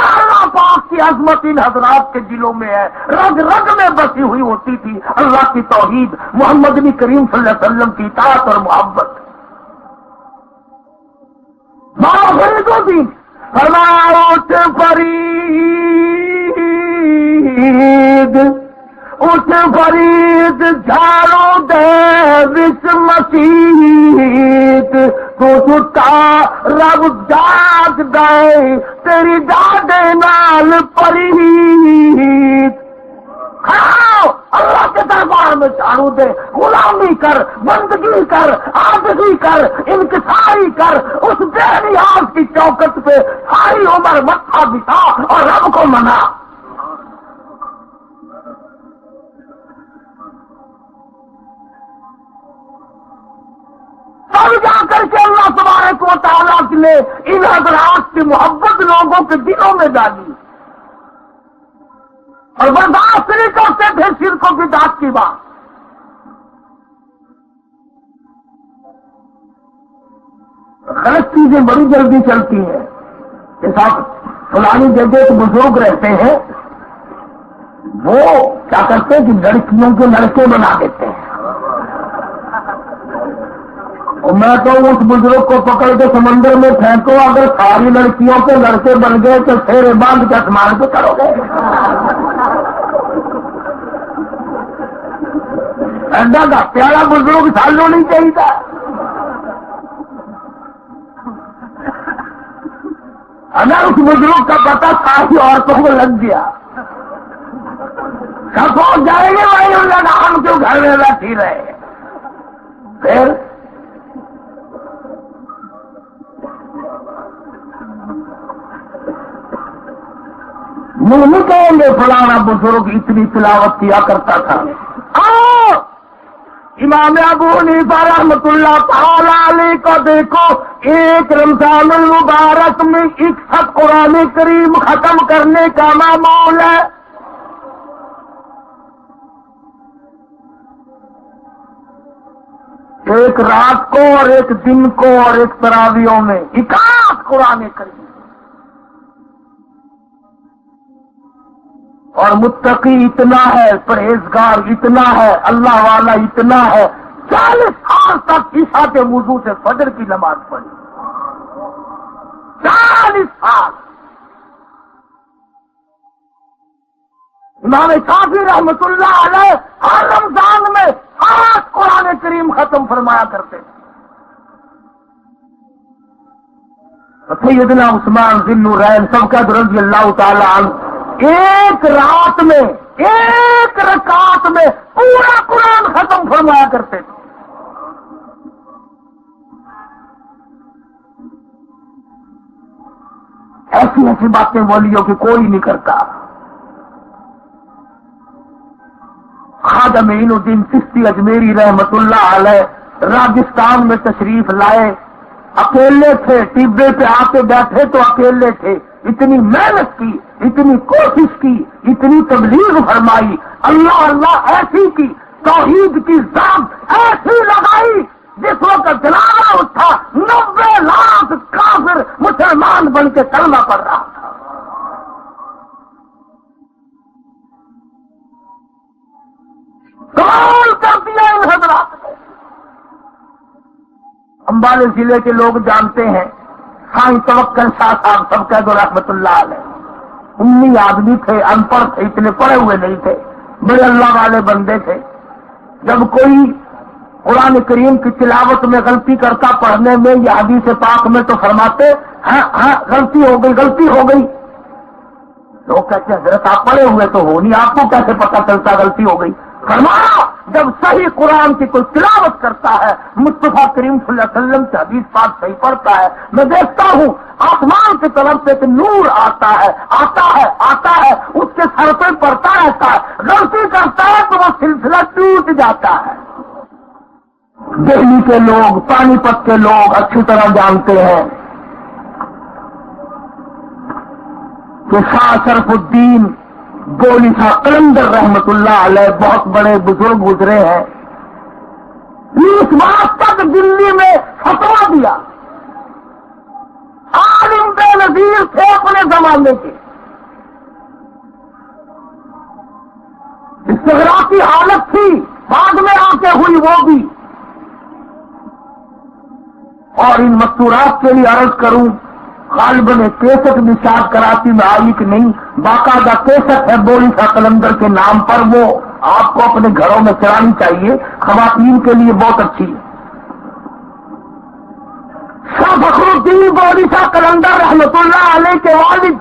پاک کی عظمت ان حضرات کے دلوں میں ہے، رگ رگ میں بسی ہوئی ہوتی تھی اللہ کی توحید، محمد نبی کریم صلی اللہ علیہ وسلم کی اطاعت اور محبت۔ بابا فرید الدین فرمایا اٹھ فرید جھاڑو دے وچ مسیت، تو ستا رب جاگ دے تیری ڈاڈے نال پریت۔ کھاؤ اللہ کے دربار میں جھاڑو دے، غلامی کر، بندگی کر، عاجزی کر، انکساری کر، اس بے نیاز کی چوکٹ پہ ساری عمر متھا بٹھا اور رب کو منا۔ تب جا کر کے اللہ تبارک و تعالیٰ نے ان حضرات کی محبت لوگوں کے دلوں میں ڈالی، اور برداشت نہیں کرتے تھے شرک و بدعت کی بات۔ غلط چیزیں بڑی جلدی چلتی ہیں، جیسا فلانی جگہ کے بزرگ رہتے ہیں، وہ کیا کرتے ہیں کہ لڑکیوں کے لڑکے بنا دیتے ہیں، اور میں تو اس بزرگ کو پکڑ کے سمندر میں پھینکو، اگر ساری لڑکیوں کے لڑکے بن گئے تو پھر باندھ کے آسمان پہ کرو گے؟ ایسا کا پیارا بزرگ سالوں نہیں چاہیے تھا۔ اگر اس بزرگ کا پتہ ساری عورتوں کو لگ گیا، سب پہنچ جائیں گے بھائی ان کا ہم کیوں گھر میں بیٹھی رہے، پھر نہیں کہیں گے فلانا بزرگ اتنی تلاوت کیا کرتا تھا۔ امام ابو حنیفہ رحمۃ اللہ تعالی علیہ کو دیکھو، ایک رمضان المبارک میں 61 قرآن کریم ختم کرنے کا معمول ہے۔ ایک رات کو اور ایک دن کو اور ایک تراویحوں میں 61 قرآن کریم، اور متقی اتنا ہے، پرہیزگار اتنا ہے، اللہ والا اتنا ہے، 40 سال تک عشاء کے وضو سے فجر کی نماز پڑھی، 40 سال۔ امام شافعی رحمۃ اللہ علیہ ہر رمضان میں 8 قرآن کریم ختم فرمایا کرتے تھے۔ سیدنا عثمان ذی النورین سب کا رضی اللہ تعالی عنہ ایک رات میں، ایک رکعت میں پورا قرآن ختم فرمایا کرتے تھے۔ ایسی ایسی باتیں ولیوں کی کوئی نہیں کرتا۔ خواجہ معین الدین چشتی اجمیری رحمت اللہ علیہ راجستھان میں تشریف لائے، اکیلے تھے، ٹیبے پہ آ کے بیٹھے تو اکیلے تھے، اتنی محنت کی، اتنی کوشش کی، اتنی تبلیغ فرمائی، اللہ اللہ ایسی کی، توحید کی ذات ایسی لگائی، جس وقت جنازہ اٹھا 90 لاکھ کافر مسلمان بن کے کلمہ پڑھ رہا تھا۔ کمال کر دیا ان حضرات نے۔ امبالے ضلع کے لوگ جانتے ہیں، سائیں توکل شاہ صاحب سب کا دو رحمت اللہ علیہ، امی آدمی تھے، ان پڑھ تھے، اتنے پڑھے ہوئے نہیں تھے، بڑے اللہ والے بندے تھے۔ جب کوئی قرآن کریم کی تلاوت میں غلطی کرتا پڑھنے میں یا حدیث پاک میں تو فرماتے ہاں غلطی ہو گئی، غلطی ہو گئی۔ لوگ کہتے ہیں حضرت آپ پڑھے ہوئے تو ہو نہیں، آپ کو کیسے پتہ چلتا غلطی ہو گئی؟ فرمایا جب صحیح قرآن کی کوئی تلاوت کرتا ہے، مصطفیٰ کریم صلی اللہ علیہ وسلم کی حدیث پاک صحیح پڑھتا ہے، میں دیکھتا ہوں آسمان کی طرف سے ایک نور آتا ہے، اس کے سر پہ پڑتا رہتا ہے، غلطی کرتا ہے تو وہ سلسلہ ٹوٹ جاتا ہے۔ دہلی کے لوگ، پانی پت کے لوگ اچھی طرح جانتے ہیں کہ شاہ شرف الدین گولی شاہ قلندر رحمت اللہ علیہ بہت بڑے بزرگ گزرے ہیں، اس بات تک دلی میں فتوا دیا، عالم بے نظیر تھے اپنے زمانے کے، استغراقی حالت تھی، بعد میں آ کے ہوئی وہ بھی۔ اور ان مستورات کے لیے عرض کروں، غالباً کیسٹ نشاد کراچی میں آئی کہ نہیں، باقاعدہ کیسٹ ہے بولی شاہ قلندر کے نام پر، وہ آپ کو اپنے گھروں میں چلانی چاہیے، خواتین کے لیے بہت اچھی ہے۔ شاہ فخر الدین بولی شاہ قلندر رحمت اللہ علیہ کے والد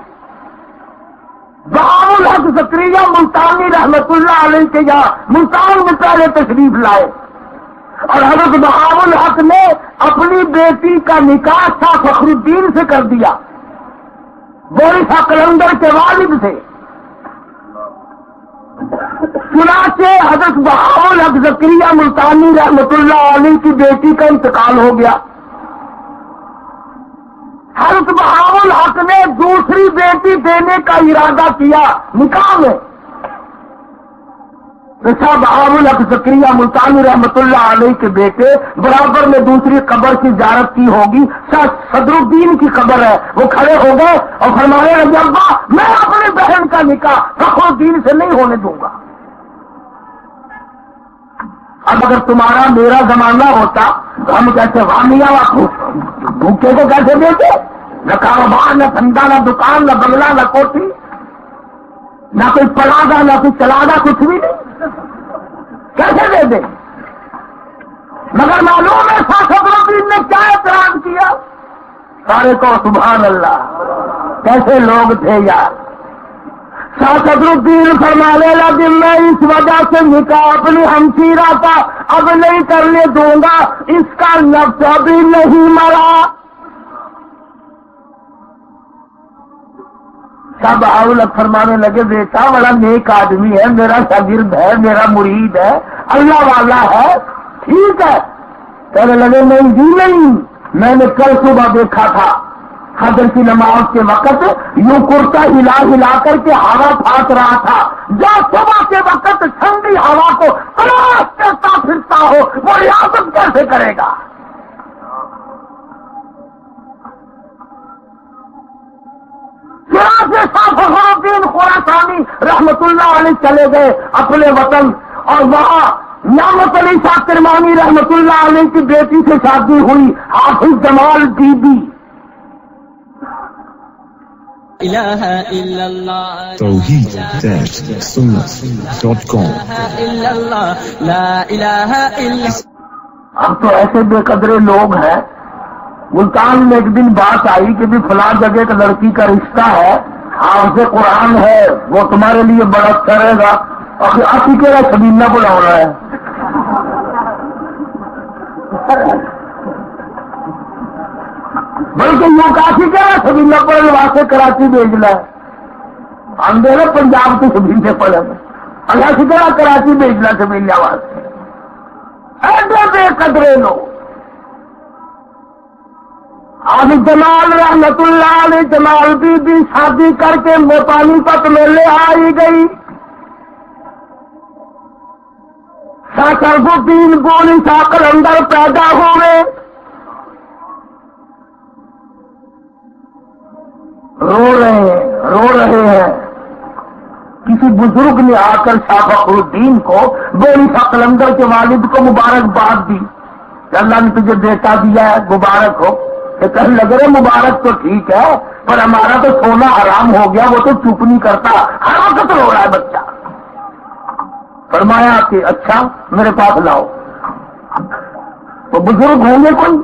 بہاء الحق زکریا ملتانی رحمت اللہ علیہ کے یہاں ملتان میں پہلے تشریف لائے، اور حضرت بہاء الحق نے اپنی بیٹی کا نکاح شاہ فخر الدین سے کر دیا، بولی شاہ قلندر کے والد سے۔ چنانچہ حضرت بہاء الحق زکریا ملتانی رحمت اللہ علیہ کی بیٹی کا انتقال ہو گیا۔ حضرت بہاء الحق نے دوسری بیٹی دینے کا ارادہ کیا نکاح میں، شاہ بہاء الحق زکریا ملتانی رحمت اللہ علیہ کے بیٹے برابر میں دوسری قبر کی زیارت کی ہوگی، شاہ صدر الدین کی قبر ہے، وہ کھڑے ہو گئے اور فرمانے لگے ابا میں اپنی بہن کا نکاح فخر الدین سے نہیں ہونے دوں گا۔ اب اگر تمہارا میرا زمانہ ہوتا تو ہم کیسے وامیا بھوکے کو کیسے دیتے؟ نہ کاروبار، نہ دھندا، نہ دکان، نہ بنگلہ، نہ کوٹھی، نہ کوئی پڑھا نہ کوئی چلا کچھ بھی نہیں، کیسے دے دیں؟ مگر معلوم ہے شاہ صدر الدین نے کیا اعتراض کیا؟ سارے کو سبحان اللہ، کیسے لوگ تھے یار۔ شاہ صدر الدین فرمانے لگے میں اس وجہ سے نکاح اپنی ہمشیرہ کا اب نہیں کرنے دوں گا، اس کا نفس ابھی نہیں مرا۔ شاہ بہاء الحق فرمانے لگے بیٹا بڑا نیک آدمی ہے، میرا شاگرد ہے، میرا مرید ہے، اللہ والا ہے، ٹھیک ہے۔ کہنے لگے نہیں جی نہیں، میں نے کل صبح دیکھا تھا حضر کی نماز کے وقت یوں کرتا ہلا ہلا کر کے ہوا پھانک رہا تھا، جو صبح کے وقت ٹھنڈی ہوا کو تلاش کرتا پھرتا ہو وہ ریاضت کیسے کرے گا؟ سے شاہ فخر الدین خراسانی رحمت اللہ علیہ چلے گئے اپنے وطن، اور وہاں نعمت علی شاہ کرمانی رحمت اللہ علیہ کی بیٹی سے شادی ہوئی، حافظ جمال بی بی۔ توحید-سنت.com اب تو ایسے بے قدرے لوگ ہیں، ملتان میں ایک دن بات آئی کہ بھی فلاں جگہ ایک لڑکی کا رشتہ ہے، حافظ قرآن ہے، وہ تمہارے لیے بڑا اچھا رہے گا، اور آپ ہی کہہ رہا سبینہ بلا رہا ہے۔ بلکہ یوں کافی کہہ رہا سبینہ پڑھنے واسطے کراچی بھیجنا ہے، ہم دے رہے پنجاب کے سبینے پڑھے اللہ سے کہہ رہا کراچی بھیجنا سبینہ واسطے۔ ایسے بے قدرے لوگ۔ اب جمال رحمت اللہ علیہ جمال بی بی شادی کر کے پانی پت میں لے آئی گئی، شاہ شرف الدین بولی شاہ قلندر پیدا ہوئے، رو رہے ہیں۔ کسی بزرگ نے آ کر شاہ فخر الدین کو بولی شاہ قلندر کے والد کو مبارکباد دی کہ اللہ نے تجھے بیٹا دیا ہے، مبارک ہو۔ کہ کہنے لگے رہے مبارک تو ٹھیک ہے پر ہمارا تو سونا حرام ہو گیا، وہ تو چپ نہیں کرتا، ہر وقت رو رہا ہے بچہ۔ فرمایا کہ اچھا میرے پاس لاؤ۔ تو بزرگ ہوں گے کوئی،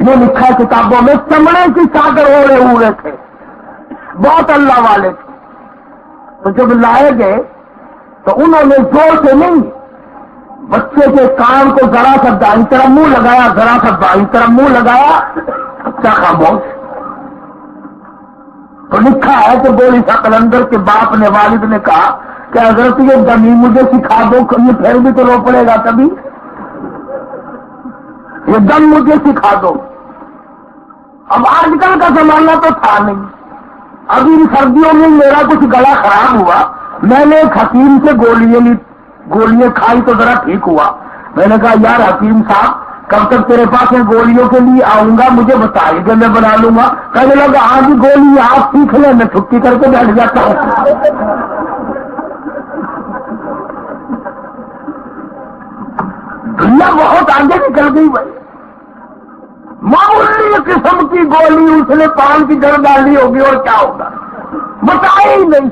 یہ لکھا ہے کتابوں میں، چمڑے کی چادر اوڑے ہوئے تھے، بہت اللہ والے تھے۔ تو جب لائے گئے تو انہوں نے زور سے نہیں، بچے کے کان کو ذرا سا دائیں طرف منہ لگایا، ذرا سا بائیں طرف منہ لگایا، بچہ خاموش۔ تو لکھا ہے کہ بولی شاہ قلندر کے باپ نے، والد نے کہا کہ حضرت یہ دمی مجھے سکھا دو، یہ پھر بھی تو رو پڑے گا کبھی، یہ دم مجھے سکھا دو۔ اب آج کل کا زمانہ تو تھا نہیں، ابھی ان سردیوں میں میرا کچھ گلا خراب ہوا، میں نے ایک حکیم سے گولیاں کھائی تو ذرا ٹھیک ہوا۔ میں نے کہا یار حکیم صاحب کب تک تیرے پاس میں گولیوں کے لیے آؤں گا، مجھے بتائیے کہ میں بنا لوں گا۔ کہنے لگا آج گولی آپ سیکھ لیں، میں چھٹی کر کے بیٹھ جاتا ہوں۔ آگے نکل گئی بھائی. معمولی قسم کی گولی اس نے پان کی جڑ ڈالی ہوگی اور کیا ہوگا بتایا ہی نہیں.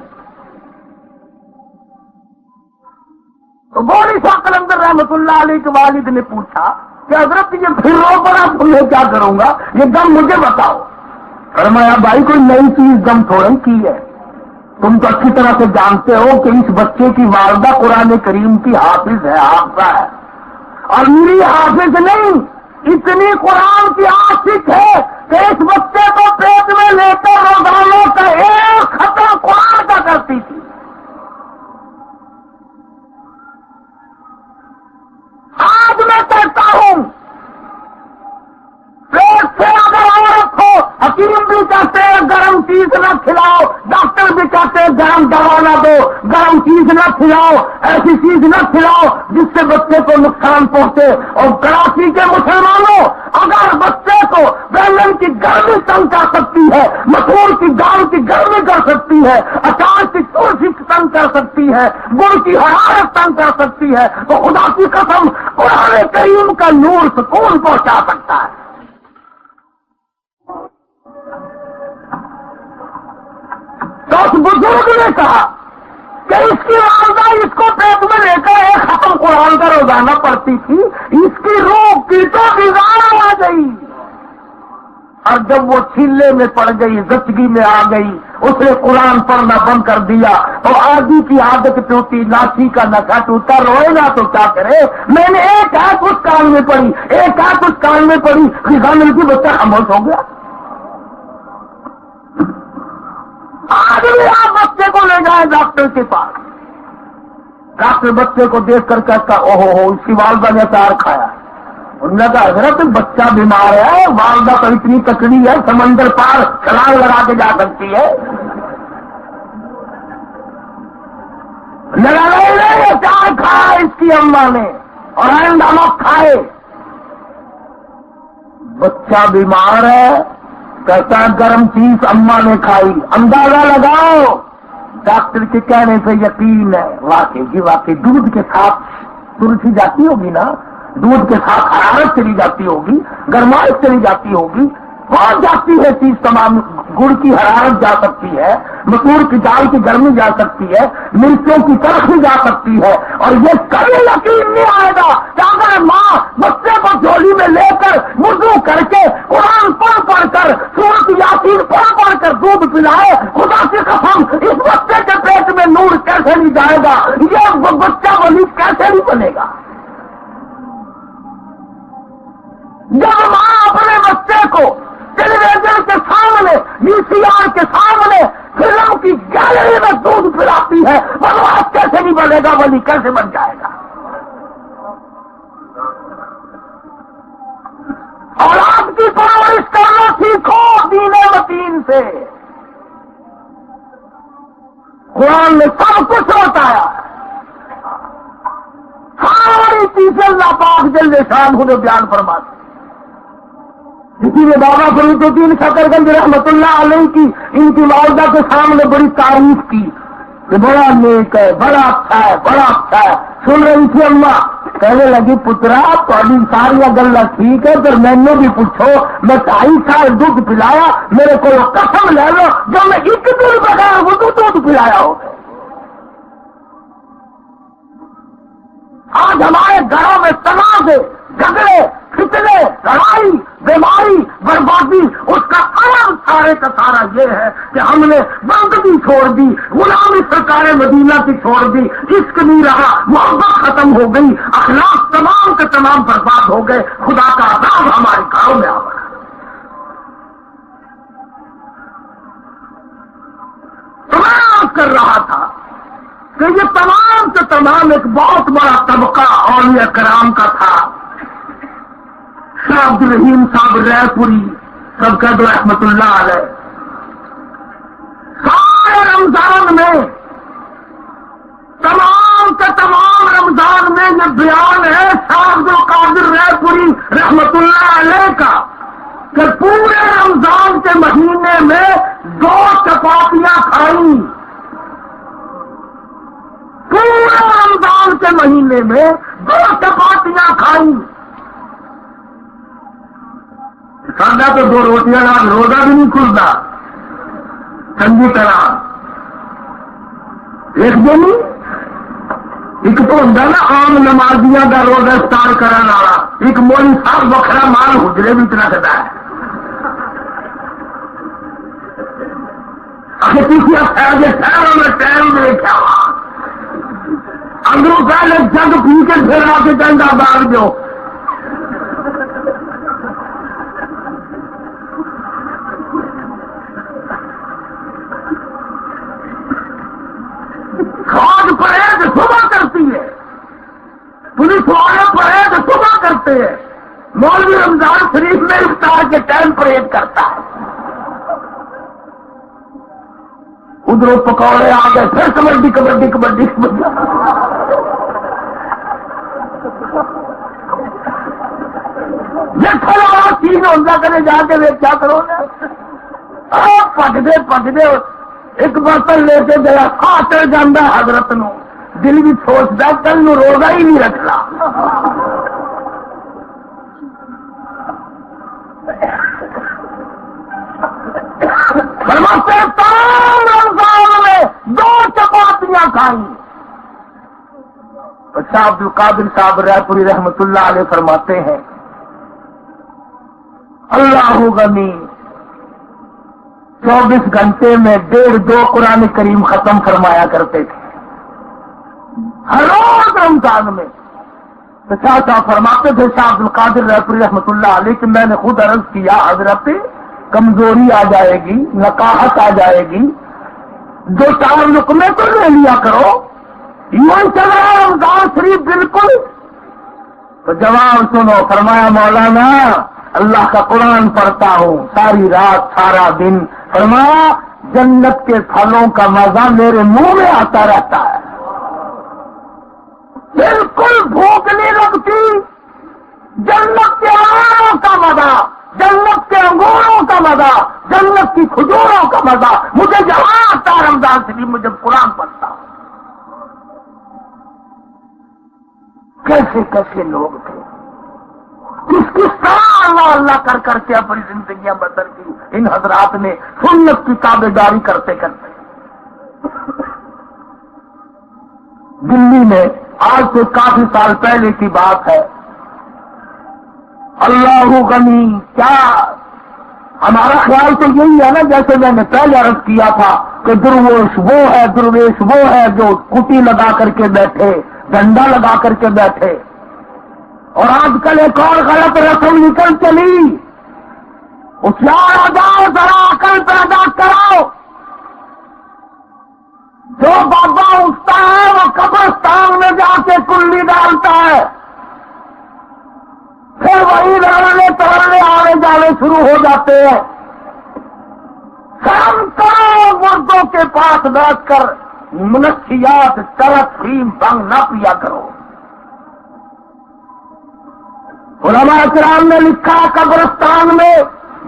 تو گولی شاہ قلندر رحمت اللہ علیہ کے والد نے پوچھا کہ حضرت یہ پھر رو پڑا تمہیں کیا کروں گا, یہ دم مجھے بتاؤ. فرمایا بھائی کوئی نئی چیز دم تھوڑی کی ہے, تم تو اچھی طرح سے جانتے ہو کہ اس بچے کی والدہ قرآن کریم کی حافظ ہے, حافظہ ہے, اور میری حافظ نہیں اتنی قرآن کی عاشق ہے کہ اس بچے کو پیٹ میں لے کر روزانوں کا ایک ختم قرآن کا کرتی تھی. آج میں کہتا ہوں پیٹ سے اگر عورت ہو, حکیم بھی کہتے ہیں گرم چیز نہ کھلاؤ, ڈاکٹر بھی کہتے ہیں گرم دوا نہ دو, گرم چیز نہ کھلاؤ, ایسی چیز نہ کھلاؤ جس سے بچے کو نقصان پہنچے. اور کراچی کے مسلمانوں اگر بچے کو بیگن کی گرمی تنگ کر سکتی ہے, مسور کی دال کی گرمی کر سکتی ہے, اچار کی تلسی تنگ کر سکتی ہے, گڑ کی حرارت تنگ کر سکتی ہے, تو خدا کی قسم قرآن کریم کا نور سکون پہنچا سکتا ہے. تو اس بزرگ نے کہا کہ اس کی والدہ اس کو پیٹ میں لے کر ایک ختم قرآن کا روزانہ پڑھتی تھی, اس کی روح کی تو بگاڑ آ گئی, اور جب وہ چھیلے میں پڑ گئی, زچگی میں آ گئی, اس نے قرآن پڑھنا بند کر دیا. اور آدھی کی عادت ٹوٹی, ناسی کا نشہ ٹوٹا, روئے گا تو کیا کرے. میں نے ایک آیت اس کان میں پڑھی, ایک آیت اس کان میں پڑھی, خزاں مل کی بچہ خاموش ہو گیا. آج بھی آپ بچے کو لے جائیں ڈاکٹر کے پاس, ڈاکٹر بچے کو دیکھ کر کہتا اوہو ہو اس کی والدہ نے اچار کھایا. انہوں نے کہا حضرت بچہ بیمار ہے, والدہ تو اتنی تکڑی ہے سمندر پار چھلانگ لگا کے جا سکتی ہے. نہیں اچار کھایا اس کی اماں نے اور نمک کھائے. بچہ بیمار ہے, کہتا گرم چیز اماں نے کھائی. اندازہ لگاؤ, ڈاکٹر کے کہنے سے یقین ہے واقعی جی واقعی دودھ کے ساتھ تلسی جاتی ہوگی نا, دودھ کے ساتھ حرارت چلی جاتی ہوگی, گرمائش چلی جاتی ہوگی, پہنچ جاتی ہے چیز تمام. گڑ کی حرارت جا سکتی ہے, مسور کی دال کی گرمی جا سکتی ہے, مرچوں کی تلخی جا سکتی ہے. اور یہ کبھی یقین نہیں آئے گا کہ اگر ماں بچے کو جھولی میں لے کر وضو کر کے قرآن پڑھ پڑھ کر سورۃ یاسین پڑھ کر دودھ پلائے, خدا کی قسم اس بچے کے پیٹ میں نور کیسے نہیں جائے گا, یہ بچہ ولی کیسے نہیں بنے گا. جب ماں اپنے بچے کو ٹیلی ویژن کے سامنے, وی سی آر کے سامنے, فلم کی گیلری میں دودھ پلاتی ہے, بدماش کیسے نہیں بنے گا, ولی کیسے بن جائے گا. اولاد کی پرورش کرنا سیکھو دین متین سے. قرآن نے سب کچھ بتایا, ساری چیزیں اللہ پاک جل شان خود بیان فرماتے. اسی نے بابا فرید الدین شکرگنج رحمت اللہ علیہ کی ان کی والدہ کے سامنے بڑی تعریف کی کہ بڑا نیک ہے, بڑا اچھا ہے, بڑا اچھا ہے. سن رہی تھی اماں, کہنے لگی پترا تو ابھی ساری گلا ٹھیک ہے, پھر میں نے بھی پوچھو, میں 2.5 سال دودھ پلایا, میرے کو قسم لے لو جو میں ایک دن بغیر وہ دودھ پلایا ہو. آج ہمارے گھروں میں تنازع, جھگڑے, فتنے, لڑائی, بیماری, بربادی, اس کا عالم سارے کا سارا یہ ہے کہ ہم نے بندگی چھوڑ دی, غلامی سرکار مدینہ کی چھوڑ دی, عشق نہیں رہا, محبت ختم ہو گئی, اخلاق تمام کے تمام برباد ہو گئے. خدا کا عذاب ہمارے گھروں میں آ رہا ہے. تو میں عرض کر رہا تھا کہ یہ تمام سے تمام ایک بہت بڑا طبقہ اولیاء کرام کا تھا. شاہ عبد الرحیم صاحب رائے پوری سب کا رحمت اللہ علیہ, سارے رمضان میں, تمام کے تمام رمضان میں یہ بیان ہے شاہ عبد القادر رائے پوری رحمت اللہ علیہ کا کہ پورے رمضان کے مہینے میں 2 چپاتیاں کھائیں. پورے رمضان کے مہینے میں 2 چپاتیاں کھائیں. ساڈا تو 2 روٹیاں نال روزہ بھی نہیں کھلتا چنگی طرح دیکھتے نہیں. ایک تو ہوتا نا عام نمازیاں کا روزہ افطار کرنے والا, ایک مولوی صاحب وکھرا مال حجرے بھی رکھتا ہے. شہروں میں ٹائم دیکھا اندروں پہلے جگ پی کے پھر آ کے ڈنڈا باغ دو. کھاد پڑے تو صبح کرتی ہے, پولیس والے پڑے تو صبح کرتے ہیں, مولوی رمضان شریف میں افطار کے ٹائم پریڈ کرتا ہے. ادھر پکوڑے آ گئے پھر کبڈی کبڈی کبڈی کبڈی. دیکھو چیز ہوتا کرے جا کے دیکھا کرو نا. پٹتے پٹتے ایک برتن لے کے گیا چڑھ جانا حضرت نو, دل بھی سوچتا کل نو روزہ ہی نہیں رکھنا. رمضان میں 2 چپاتیاں کھائیں. شاہ عبد القادر صاحب رائے پوری رحمت اللہ علیہ فرماتے ہیں اللہ غنی 24 گھنٹے میں 1.5-2 قرآن کریم ختم فرمایا کرتے تھے ہر روز رمضان میں. تو شاہ صاحب فرماتے تھے شاہ عبد القادر رائے پوری رحمت اللہ علیہ کہ میں نے خود عرض کیا حضرت کمزوری آ جائے گی, نقاہت آ جائے گی, 2-4 لقمے تو لے لیا کرو, یوں چلا رمضان شریف بالکل. تو جواب سنو, فرمایا مولانا اللہ کا قرآن پڑھتا ہوں ساری رات سارا دن. فرمایا جنت کے پھلوں کا مزہ میرے منہ میں آتا رہتا ہے, بالکل بھوک نہیں لگتی. جنت کے آموں کا مزہ, جنت کے انگوروں کا مزہ, جنت کی کھجوروں کا مزہ مجھے جہاں آتا رمضان شریف میں جب قرآن پڑھتا. کیسے کیسے لوگ تھے, کس طرح اللہ اللہ کر کر کے اپنی زندگیاں بدل کی ان حضرات نے سنت کی تابع داری کرتے کرتے. دلی میں آج سے کافی سال پہلے کی بات ہے, اللہ غنی کیا ہمارا خیال تو یہی ہے نا جیسے میں نے پہلے عرض کیا تھا کہ درویش وہ ہے جو کٹی لگا کر کے بیٹھے, ڈنڈا لگا کر کے بیٹھے. اور آج کل ایک اور غلط رسم نکل چلی, ہوشیار ہو جاؤ ذرا عقل پیدا کرو. جو بابا اٹھتا ہے وہ قبرستان میں جا کے کلی ڈالتا ہے, پھر وہی لڑنے توڑنے آنے جانے شروع ہو جاتے ہیں. شرم کرو, مردوں کے پاس بیٹھ کر منشیات چرس فیم بھنگ نہ پیا کرو. علماء کرام نے لکھا قبرستان میں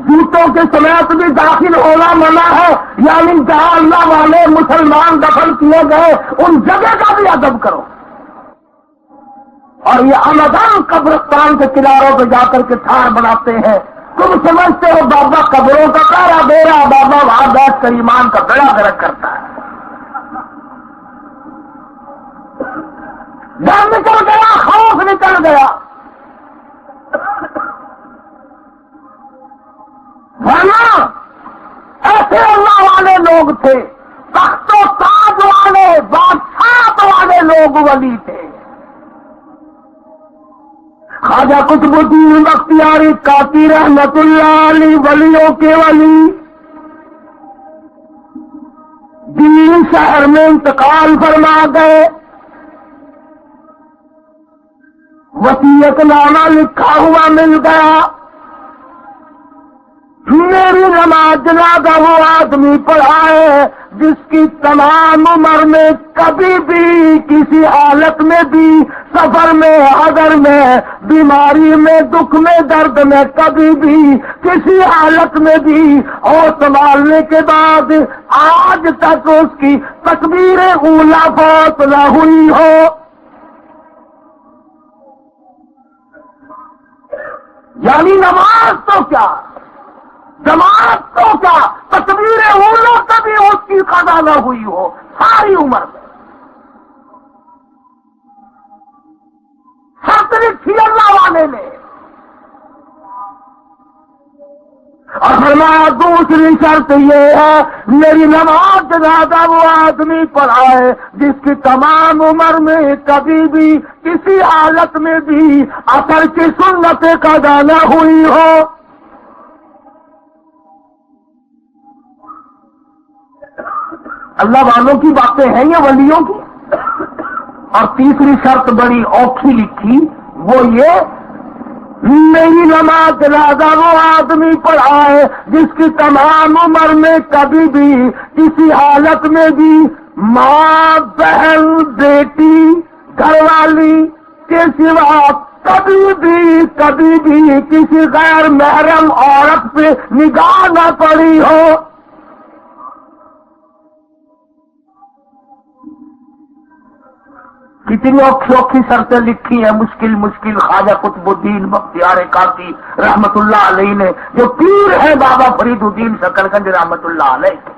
جوتوں کے سمیت بھی داخل ہونا منع ہے, یعنی جہاں اللہ والے مسلمان دفن کیے گئے ان جگہ کا بھی ادب کرو. اور یہ عمدان قبرستان کے کناروں پہ جا کر کے ٹھار بناتے ہیں. تم سمجھتے ہو بابا قبروں کا پہرا دے رہا, بابا وہاں بیٹھ کر ایمان کا بیڑا گرک کرتا ہے. ڈر نکل گیا, خوف نکل گیا. ورنہ ایسے اللہ والے لوگ تھے, تخت و تاج والے, بادشاہ والے لوگ ولی تھے. خواجہ قطب الدین بختیاری کاتی رحمت اللہ علیہ ولیوں کے ولی دلی شہر میں انتقال فرما گئے. وصیت نامہ لکھا ہوا مل گیا, میری نماز جنازہ وہ آدمی پڑھائے جس کی تمام عمر میں کبھی بھی کسی حالت میں بھی, سفر میں, حضر میں, بیماری میں, دکھ میں, درد میں, کبھی بھی کسی حالت میں بھی اور سنبھالنے کے بعد آج تک اس کی تکبیر اولیٰ فوت نہ ہوئی ہو. یعنی نماز تو کیا جماعتوں کا تصویر اولو کبھی اس کی قضا نہ ہوئی ہو ساری عمر میں. شرط لکھی اللہ والے نے. اور فرمایا دوسری شرط یہ ہے میری نماز جنازہ وہ آدمی پڑھائے جس کی تمام عمر میں کبھی بھی کسی حالت میں بھی اثر کی سنت قضا نہ ہوئی ہو. اللہ والوں کی باتیں ہیں یہ ولیوں کی. اور تیسری شرط بڑی اوکھی لکھی وہ یہ میری نماز جنازہ وہ آدمی پڑھائے جس کی تمام عمر میں کبھی بھی کسی حالت میں بھی ماں بہن بیٹی گھر والی کے سوا کبھی بھی کسی غیر محرم عورت پہ نگاہ نہ پڑی ہو. کتنی اوکھی اوکھی شرطیں لکھی ہیں مشکل خواجہ قطب الدین بختیار کاکی رحمت اللہ علیہ نے جو پیر ہے بابا فرید الدین شکرگنج رحمت اللہ علیہ کے.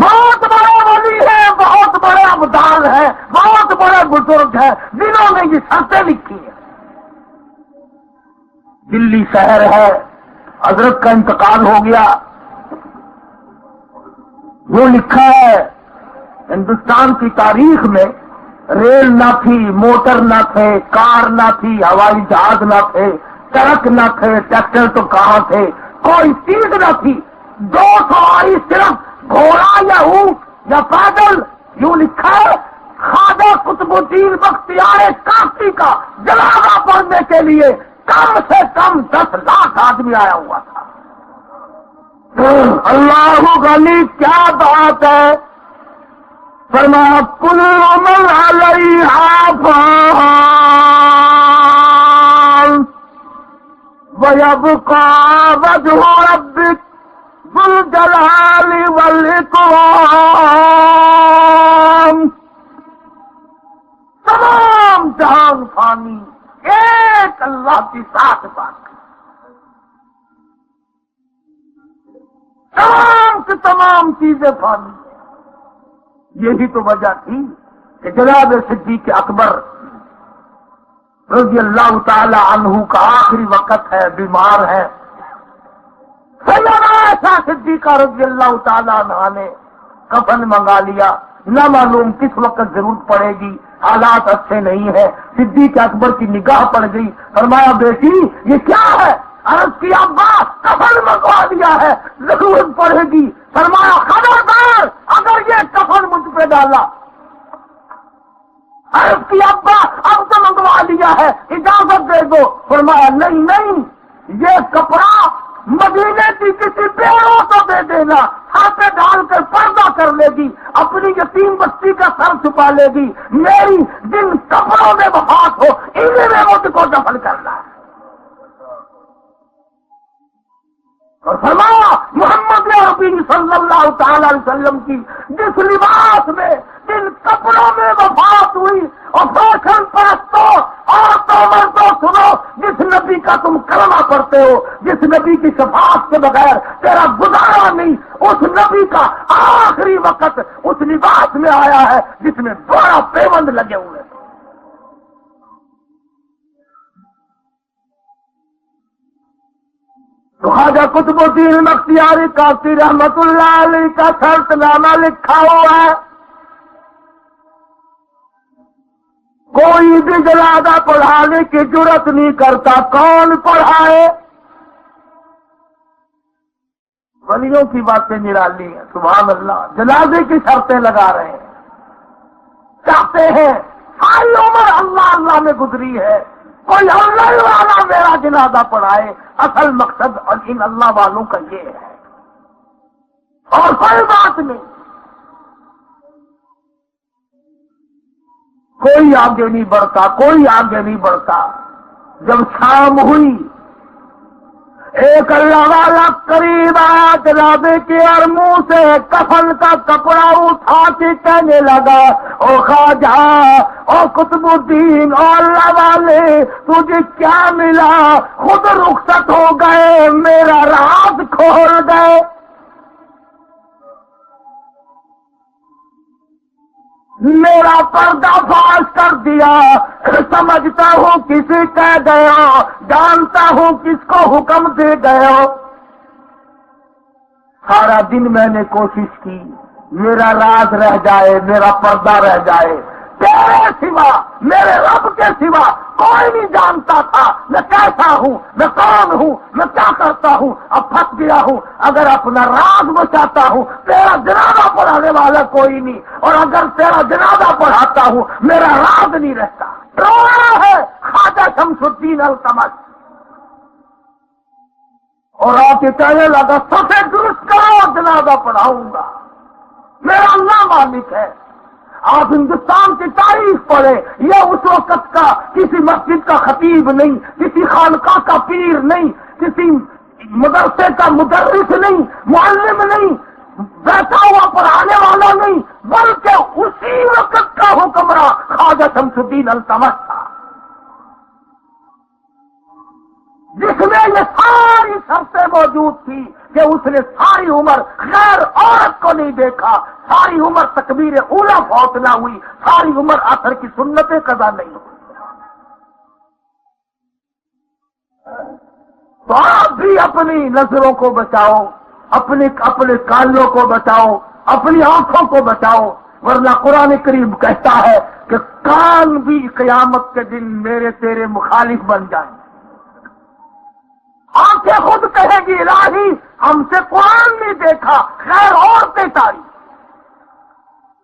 بہت بڑے ولی ہیں, بہت بڑے ابدال ہیں, بہت بڑے بزرگ ہیں جنہوں نے یہ شرطیں لکھی ہیں. دلی شہر ہے, حضرت کا انتقال ہو گیا. وہ لکھا ہے ہندوستان کی تاریخ میں ریل نہ تھی, موٹر نہ تھے, کار نہ تھی, ہوائی جہاز نہ تھے, ٹرک نہ تھے, ٹریکٹر تو کہاں تھے, کوئی چیز نہ تھی. 2 سواری صرف گھوڑا یا اونٹ یا پیدل. یوں لکھا ہے خواجہ قطب الدین بختیار کاکی کا جنازہ پڑھنے کے لیے کم سے کم 10 لاکھ آدمی آیا ہوا تھا. اللہ غنی کیا بات ہے. فرمایا کل من علیہا فان ویبقى وجہ ربک ذو الجلال والاکرام. تمام جہان فانی, ایک اللہ کی ذات باقی. تمام کی تمام چیزیں فانی. یہی تو وجہ تھی کہ جناب صدیق اکبر رضی اللہ تعالی عنہ کا آخری وقت ہے, بیمار ہے. سیدنا عائشہ صدیقہ رضی اللہ تعالی عنہ نے کفن منگا لیا. نہ معلوم کس وقت ضرورت پڑے گی, حالات اچھے نہیں ہیں. صدیق اکبر کی نگاہ پڑ گئی. فرمایا بیٹی یہ کیا ہے؟ عرض کی ابا کفن منگوا دیا ہے, ضرورت پڑے گی. فرمایا خبردار اگر یہ کفن مجھ پہ ڈالا. عرض کی ابا اب تو منگوا دیا ہے, اجازت دے دو. فرمایا نہیں, یہ کپڑا مدینے کی کسی پیڑوں کو دے دینا, ہاتھ ڈال کر پردہ کر لے گی, اپنی یتیم بچی کا سر چھپا لے گی. میری جن کپڑوں میں وفات ہو انہیں میں مجھ کو دفن کرنا ہے. اور فرمایا محمد عربی صلی اللہ تعالی علیہ وسلم کی جس لباس میں جن کپڑوں میں وفات ہوئی, اور فیشن پرستوں اور مردوں سنو, جس نبی کا تم کلمہ پڑھتے ہو, جس نبی کی شفاعت کے بغیر تیرا گزارا نہیں, اس نبی کا آخری وقت اس لباس میں آیا ہے جس میں بڑا پیوند لگے ہوئے ہیں. تو خواجہ قطب الدین بختیار کاکی رحمت اللہ علیہ کا شرط نامہ لکھا ہوا ہے. کوئی بھی جنازہ پڑھانے کی جرت نہیں کرتا. کون پڑھائے؟ ولیوں کی باتیں نرالی ہیں. سبحان اللہ. جنازے کی شرطیں لگا رہے ہیں, چاہتے ہیں ساری عمر اللہ اللہ میں گزری ہے, کوئی اللہ والا میرا جنازہ پڑھائے. اصل مقصد ان اللہ والوں کا یہ ہے, اور کوئی بات نہیں. کوئی آگے نہیں بڑھتا, کوئی آگے نہیں بڑھتا. جب شام ہوئی ایک اللہ والا قریب آیا جناب کی اور منہ سے کفن کا کپڑا اٹھا کے کہنے لگا، او خواجہ، او قطب الدین، او اللہ والے، تجھے کیا ملا؟ خود رخصت ہو گئے، میرا راز کھول گئے۔ میرا پردہ فاش کر دیا، سمجھتا ہوں کسی کہہ گیا، جانتا ہوں کس کو حکم دے گیا۔ سارا دن میں نے کوشش کی میرا راز رہ جائے، میرا پردہ رہ جائے، تیرے سوا، میرے رب کے سوا کوئی نہیں جانتا تھا میں کیسا ہوں، میں کون ہوں، میں کیا کرتا ہوں۔ اب پھنس گیا ہوں، اگر اپنا راز بچاتا ہوں تیرا جنازہ پڑھانے والا کوئی نہیں، اور اگر تیرا جنازہ پڑھاتا ہوں میرا راز نہیں رہتا۔ رو رہا ہے خواجہ شمس الدین التمش، اور آ کے کہنے لگا صفے درست کرو، جنازہ پڑھاؤں گا، میرا اللہ مالک ہے۔ آپ ہندوستان کی تاریخ پڑھے، یہ اس وقت کا کسی مسجد کا خطیب نہیں، کسی خانقاہ کا پیر نہیں، کسی مدرسے کا مدرس نہیں، معلم نہیں، بیٹھا ہوا پڑھانے والا نہیں، بلکہ اسی وقت کا حکمراں خواجہ شمس الدین التمش تھا، جس میں یہ ساری شرطیں موجود تھی کہ اس نے ساری عمر غیر عورت کو نہیں دیکھا، ساری عمر تکبیر اولیٰ فوت نہ ہوئی، ساری عمر عصر کی سنتیں قضا نہیں ہوئی۔ تو آپ بھی اپنی نظروں کو بچاؤ، اپنے کانوں کو بچاؤ، اپنی آنکھوں کو بچاؤ، ورنہ قرآن کریم کہتا ہے کہ کان بھی قیامت کے دن میرے تیرے مخالف بن جائیں۔ آنکھیں خود کہیں گی الہی ہم سے قرآن نہیں دیکھا، خیر عورتیں تاری۔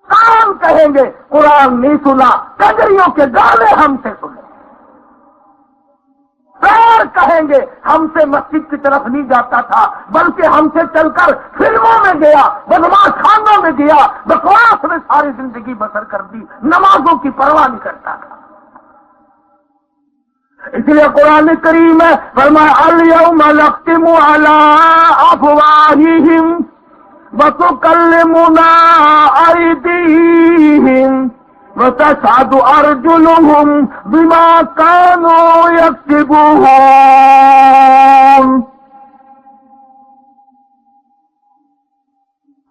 کان کہیں گے قرآن نہیں سنا، کنجریوں کے گانے ہم سے سنے۔ پیر کہیں گے ہم سے مسجد کی طرف نہیں جاتا تھا، بلکہ ہم سے چل کر فلموں میں گیا، بدماش خانوں میں گیا، بکواس میں ساری زندگی بسر کر دی، نمازوں کی پرواہ نہیں کرتا تھا۔ اس لیے قرآن کریم میں فرمایا الیوم نختم علی افواہہم وتکلمنا ایدیہم وتشہد ارجلہم بما کانوا یکسبون۔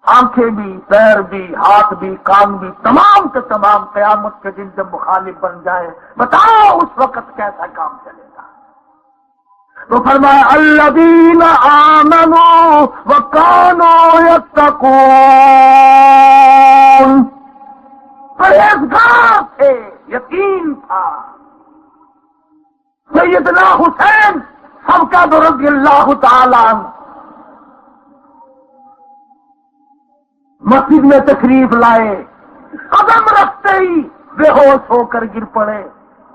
آنکھیں بھی، پیر بھی، ہاتھ بھی، کان بھی، تمام کے تمام قیامت کے دن جب مخالف بن جائیں، بتاؤ اس وقت کیسا کام چلے گا؟ تو فرمایا الذین آمنوا وکانوا یتقون، پرہیزگار تھے، یقین تھا۔ سیدنا حسین سب کا رضی اللہ تعالیٰ عنہ مسجد میں تشریف لائے، قدم رکھتے ہی بے ہوش ہو کر گر پڑے۔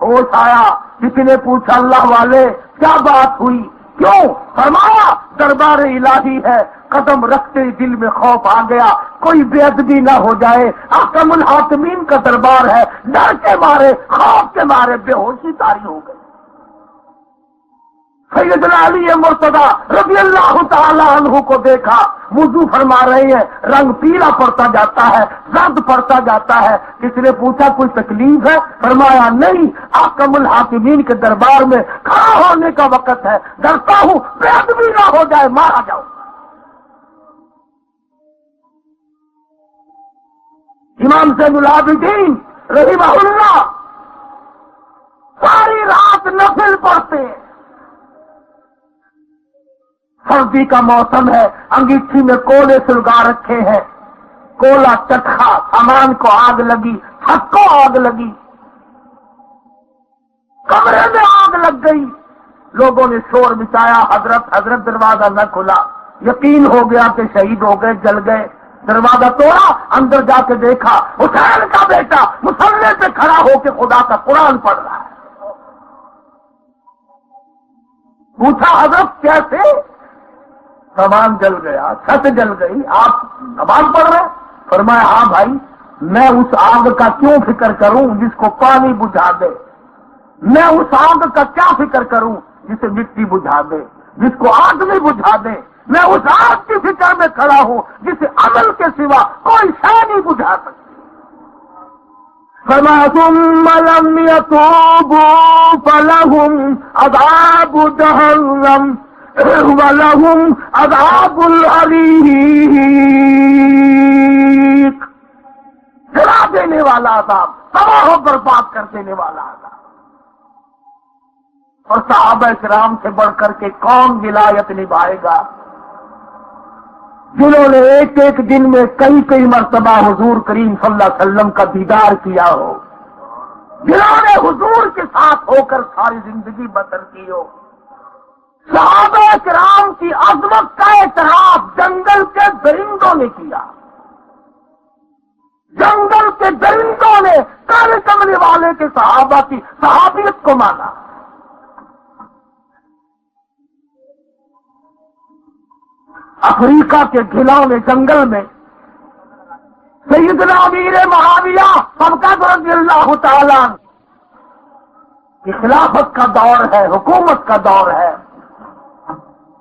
ہوش آیا، کسی نے پوچھا اللہ والے کیا بات ہوئی، کیوں؟ فرمایا دربار الہی ہے، قدم رکھتے ہی دل میں خوف آ گیا کوئی بے ادبی نہ ہو جائے، احکم الحاکمین کا دربار ہے، ڈر کے مارے، خوف کے مارے بے ہوشی طاری ہو گئی۔ سیدنا علی مرتضیٰ رضی اللہ تعالیٰ عنہ کو دیکھا، وضو فرما رہے ہیں، رنگ پیلا پڑتا جاتا ہے، زرد پڑتا جاتا ہے۔ کسی نے پوچھا کوئی تکلیف ہے؟ فرمایا نہیں، احکم الحاکمین کے دربار میں کھڑا ہونے کا وقت ہے، ڈرتا ہوں بے ادبی نہ ہو جائے، مارا جاؤ۔ امام زین العابدین رحمہ اللہ ساری رات نفل پڑھتے ہیں، سردی کا موسم ہے، انگیٹھی میں کولے سلگا رکھے ہیں، کولا چکھا، سامان کو آگ لگی، چھت کو آگ لگی، کمرے میں آگ لگ گئی۔ لوگوں نے شور مچایا، حضرت دروازہ نہ کھلا، یقین ہو گیا کہ شہید ہو گئے، جل گئے۔ دروازہ توڑا، اندر جا کے دیکھا حسین کا بیٹا مصلی پہ کھڑا ہو کے خدا کا قرآن پڑھ رہا ہے۔ پوچھا حضرت کیسے؟ سامان جل گیا، چھت جل گئی، آپ نماز پڑھ رہے؟ فرمایا ہاں بھائی، میں اس آگ کا کیوں فکر کروں جس کو پانی بجھا دے، میں اس آگ کا کیا فکر کروں جسے مٹی بجھا دے۔ جس کو آگ میں بجھا دے، میں اس آگ کی فکر میں کھڑا ہوں جسے عمل کے سوا کوئی شے نہیں بجھا سکتی۔ فرمایا ثم لم يتوبوا فلهم عذاب جہنم وَلَهُمْ عَذَابُ الْحَرِيقِ، جلا دینے والا عذاب، تباہ و برباد کر دینے والا عذاب۔ اور صحابہ کرام سے بڑھ کر کے کون ولایت نبھائے گا جنہوں نے ایک ایک دن میں کئی کئی مرتبہ حضور کریم صلی اللہ علیہ وسلم کا دیدار کیا ہو، جنہوں نے حضور کے ساتھ ہو کر ساری زندگی بسر کی ہو۔ صحابہ کرام کی عظمت کا اعتراف جنگل کے درندوں نے کیا، جنگل کے درندوں نے کالے کمرے والے کے صحابہ کی صحابیت کو مانا۔ افریقہ کے گھناؤنے جنگل میں سیدنا امیر معاویہ سبقت رضی اللہ تعالیٰ کی خلافت کا دور ہے، حکومت کا دور ہے،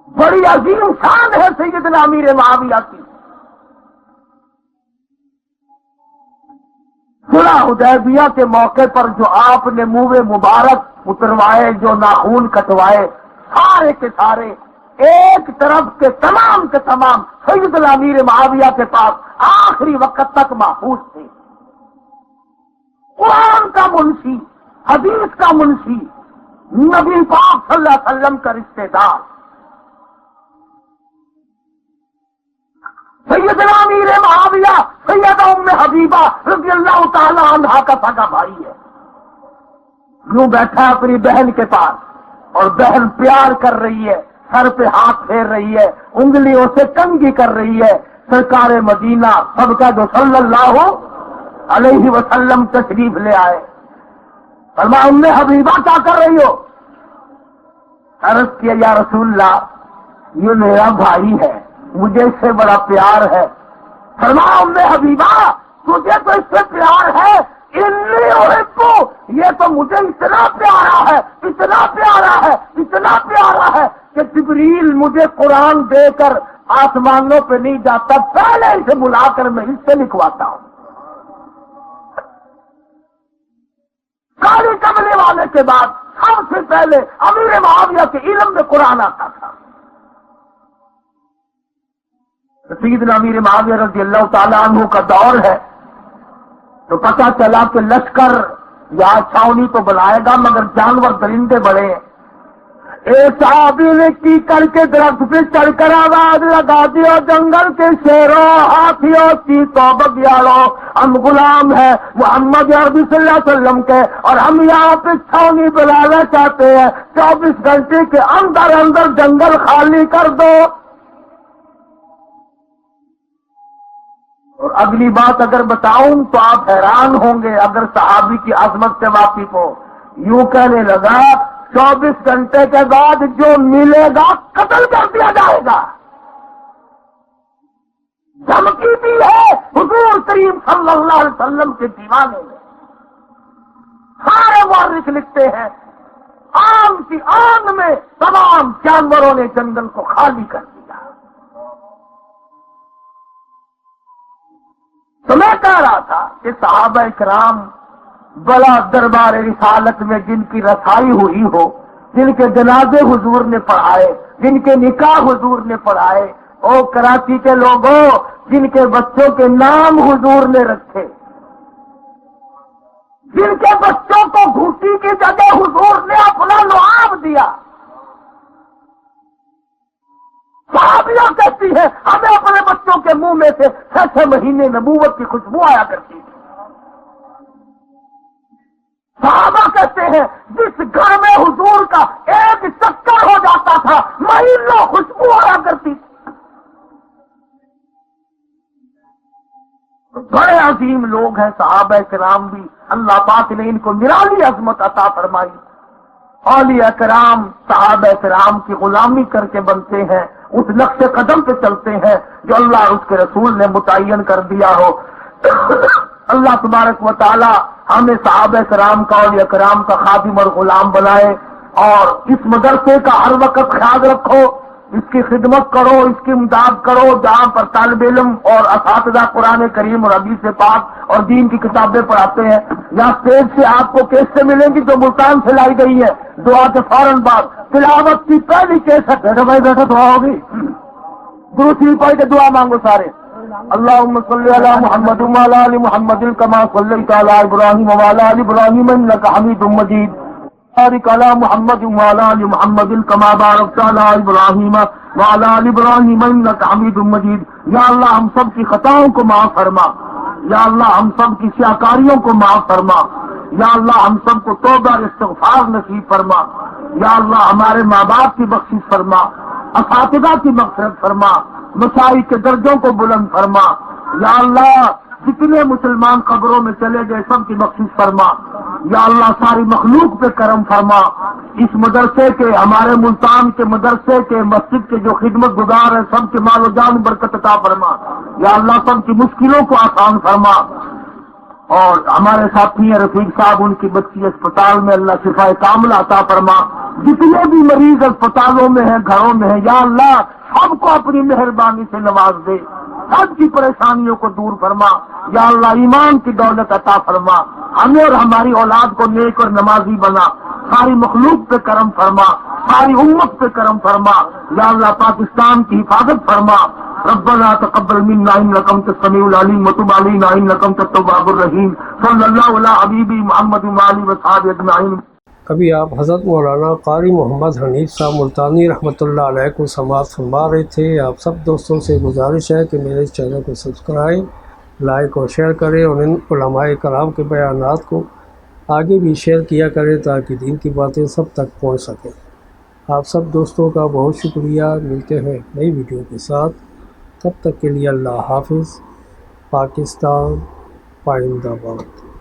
بڑی عظیم شان ہے سیدنا امیر معاویہ کی۔ صلح حدیبیہ کے موقع پر جو آپ نے منہ مبارک اتروائے، جو ناخون کٹوائے، سارے کے سارے ایک طرف کے تمام سیدنا امیر معاویہ کے پاس آخری وقت تک محفوظ تھے۔ قرآن کا منشی، حدیث کا منشی، نبی پاک صلی اللہ علیہ وسلم کا رشتہ دار سیدنا امیر معاویہ سیدہ ام حبیبہ رضی اللہ تعالی عنہا کا سگا بھائی ہے، یوں بیٹھا اپنی بہن کے پاس اور بہن پیار کر رہی ہے، سر پہ ہاتھ پھیر رہی ہے، انگلیوں سے کنگھی کر رہی ہے۔ سرکار مدینہ سب کا جو صلی اللہ علیہ وسلم تشریف لے آئے، فرمایا ام حبیبہ کیا کر رہی ہو؟ عرض کیا یا رسول اللہ یہ میرا بھائی ہے، مجھے اس سے بڑا پیار ہے۔ فرمایا ام حبیبہ تجھے تو اس سے پیار ہے، انی احبہ، یہ تو مجھے اتنا پیارا ہے، اتنا پیارا ہے، اتنا پیارا ہے کہ جبریل مجھے قرآن دے کر آسمانوں پہ نہیں جاتا، پہلے اسے بلا کر میں اس سے لکھواتا ہوں۔ کالی کملے والے کے بعد سب سے پہلے امیر معاویہ کے علم میں قرآن آتا تھا۔ سیدنا امیر معاویہ رضی اللہ تعالیٰ عنہ کا دور ہے تو پتہ چلا کہ لشکر یا چھاونی تو بنائے گا مگر جانور درندے بڑے ہیں۔ ایک صحابی نے کی کر کے درخت پہ چڑھ کر آواز لگا دیا، جنگل کے شیروں، ہاتھیوں کی توبہ بیارو، ہم غلام ہیں محمد عربی صلی اللہ علیہ وسلم کے اور ہم یہاں پہ چھاونی بنانا چاہتے ہیں، 24 گھنٹے کے اندر اندر جنگل خالی کر دو۔ اور اگلی بات اگر بتاؤں تو آپ حیران ہوں گے اگر صحابی کی عظمت سے واقف ہو۔ یوں کہنے لگا 24 گھنٹے کے بعد جو ملے گا قتل کر دیا جائے گا۔ دھمکی بھی ہے حضور کریم صلی اللہ علیہ وسلم کے دیوانے میں۔ سارے مورخ لکھتے ہیں آم کی آن میں تمام جانوروں نے جنگل کو خالی کر دیا۔ تو میں کہہ رہا تھا کہ صحابہ کرام بڑا دربار رسالت میں جن کی رسائی ہوئی ہو، جن کے جنازے حضور نے پڑھائے، جن کے نکاح حضور نے پڑھائے، او کراچی کے لوگوں جن کے بچوں کے نام حضور نے رکھے، جن کے بچوں کو گھوٹی کی جگہ حضور نے اپنا لعاب دیا۔ صحابیہ کہتی ہے ہمیں اپنے بچوں کے منہ میں سے 6 مہینے نبوت کی خوشبو آیا کرتی تھی۔ صحابہ کہتے ہیں جس گھر میں حضور کا ایک چکر ہو جاتا تھا مہینوں خوشبو آیا کرتی تھی۔ بڑے عظیم لوگ ہیں صحابہ کرام بھی، اللہ پاک نے ان کو نرالی عظمت عطا فرمائی۔ اولیاء کرام صحابہ کرام کی غلامی کر کے بنتے ہیں، اس نقش قدم پہ چلتے ہیں جو اللہ اور اس کے رسول نے متعین کر دیا ہو۔ اللہ تبارک و تعالی ہمیں صحابہ کرام کا اولیاء کرام کا خادم اور غلام بنائے۔ اور اس مدرسے کا ہر وقت خیال رکھو، اس کی خدمت کرو، اس کی امداد کرو، جہاں پر طالب علم اور اساتذہ قرآن کریم اور حدیث پاک اور دین کی کتابیں پڑھاتے ہیں۔ یہاں اسٹیج سے آپ کو کیسٹیں ملیں گی جو ملتان سے لائی گئی ہے، دعا کے فوراً بعد تلاوت کی پہلی کیسٹ۔ بیٹھو بھائی بیٹھو، دعا ہوگی، درود شریف پڑھ کے دعا مانگو سارے۔ اللہم صلی علی محمد وعلی آل محمد کما صلیت علی ابراہیم وعلی آل ابراہیم انک حمید مجید، بارک علی محمد وعلی آل محمد کما بارکت علی ابراہیم وعلی آل ابراہیم انک حمید مجید۔ یا اللہ ہم سب کی خطاؤں کو معاف فرما، یا اللہ ہم سب کی سیاکاریوں کو معاف فرما، یا اللہ ہم سب کو توبہ اور استغفار نصیب فرما، یا اللہ ہمارے ماں باپ کی بخشش فرما، اساتذہ کی مغفرت فرما، مشائخ کے درجوں کو بلند فرما، یا اللہ جتنے مسلمان قبروں میں چلے گئے سب کی بخشش فرما، یا اللہ ساری مخلوق پہ کرم فرما۔ اس مدرسے کے، ہمارے ملتان کے مدرسے کے، مسجد کے جو خدمت گزار ہیں سب کے مال و جان برکت عطا فرما، یا اللہ سب کی مشکلوں کو آسان فرما۔ اور ہمارے ساتھی ہیں رفیق صاحب، ان کی بچی اسپتال میں، اللہ شفا کاملہ عطا فرما۔ جتنے بھی مریض اسپتالوں میں ہیں، گھروں میں ہیں، یا اللہ سب کو اپنی مہربانی سے نواز دے، سب کی پریشانیوں کو دور فرما، یا اللہ ایمان کی دولت عطا فرما، ہمیں اور ہماری اولاد کو نیک اور نمازی بنا، ساری مخلوق پہ کرم فرما، ساری امت پہ کرم فرما، یا اللہ پاکستان کی حفاظت فرما۔ ربنا تقبل منا انك انت السميع العليم وتب علينا انك انت التواب الرحيم صلی اللہ علی حبیبی محمد وآلہ وصحبہ اجمعین۔ کبھی آپ حضرت مولانا قاری محمد حنیف صاحب ملتانی رحمۃ اللہ علیہ کو سماعت فرما رہے تھے۔ آپ سب دوستوں سے گزارش ہے کہ میرے اس چینل کو سبسکرائب، لائک اور شیئر کریں، اور ان علماء کرام کے بیانات کو آگے بھی شیئر کیا کریں تاکہ دین کی باتیں سب تک پہنچ سکیں۔ آپ سب دوستوں کا بہت شکریہ۔ ملتے ہیں نئی ویڈیو کے ساتھ، تب تک کے لیے اللہ حافظ۔ پاکستان پائندہ باد۔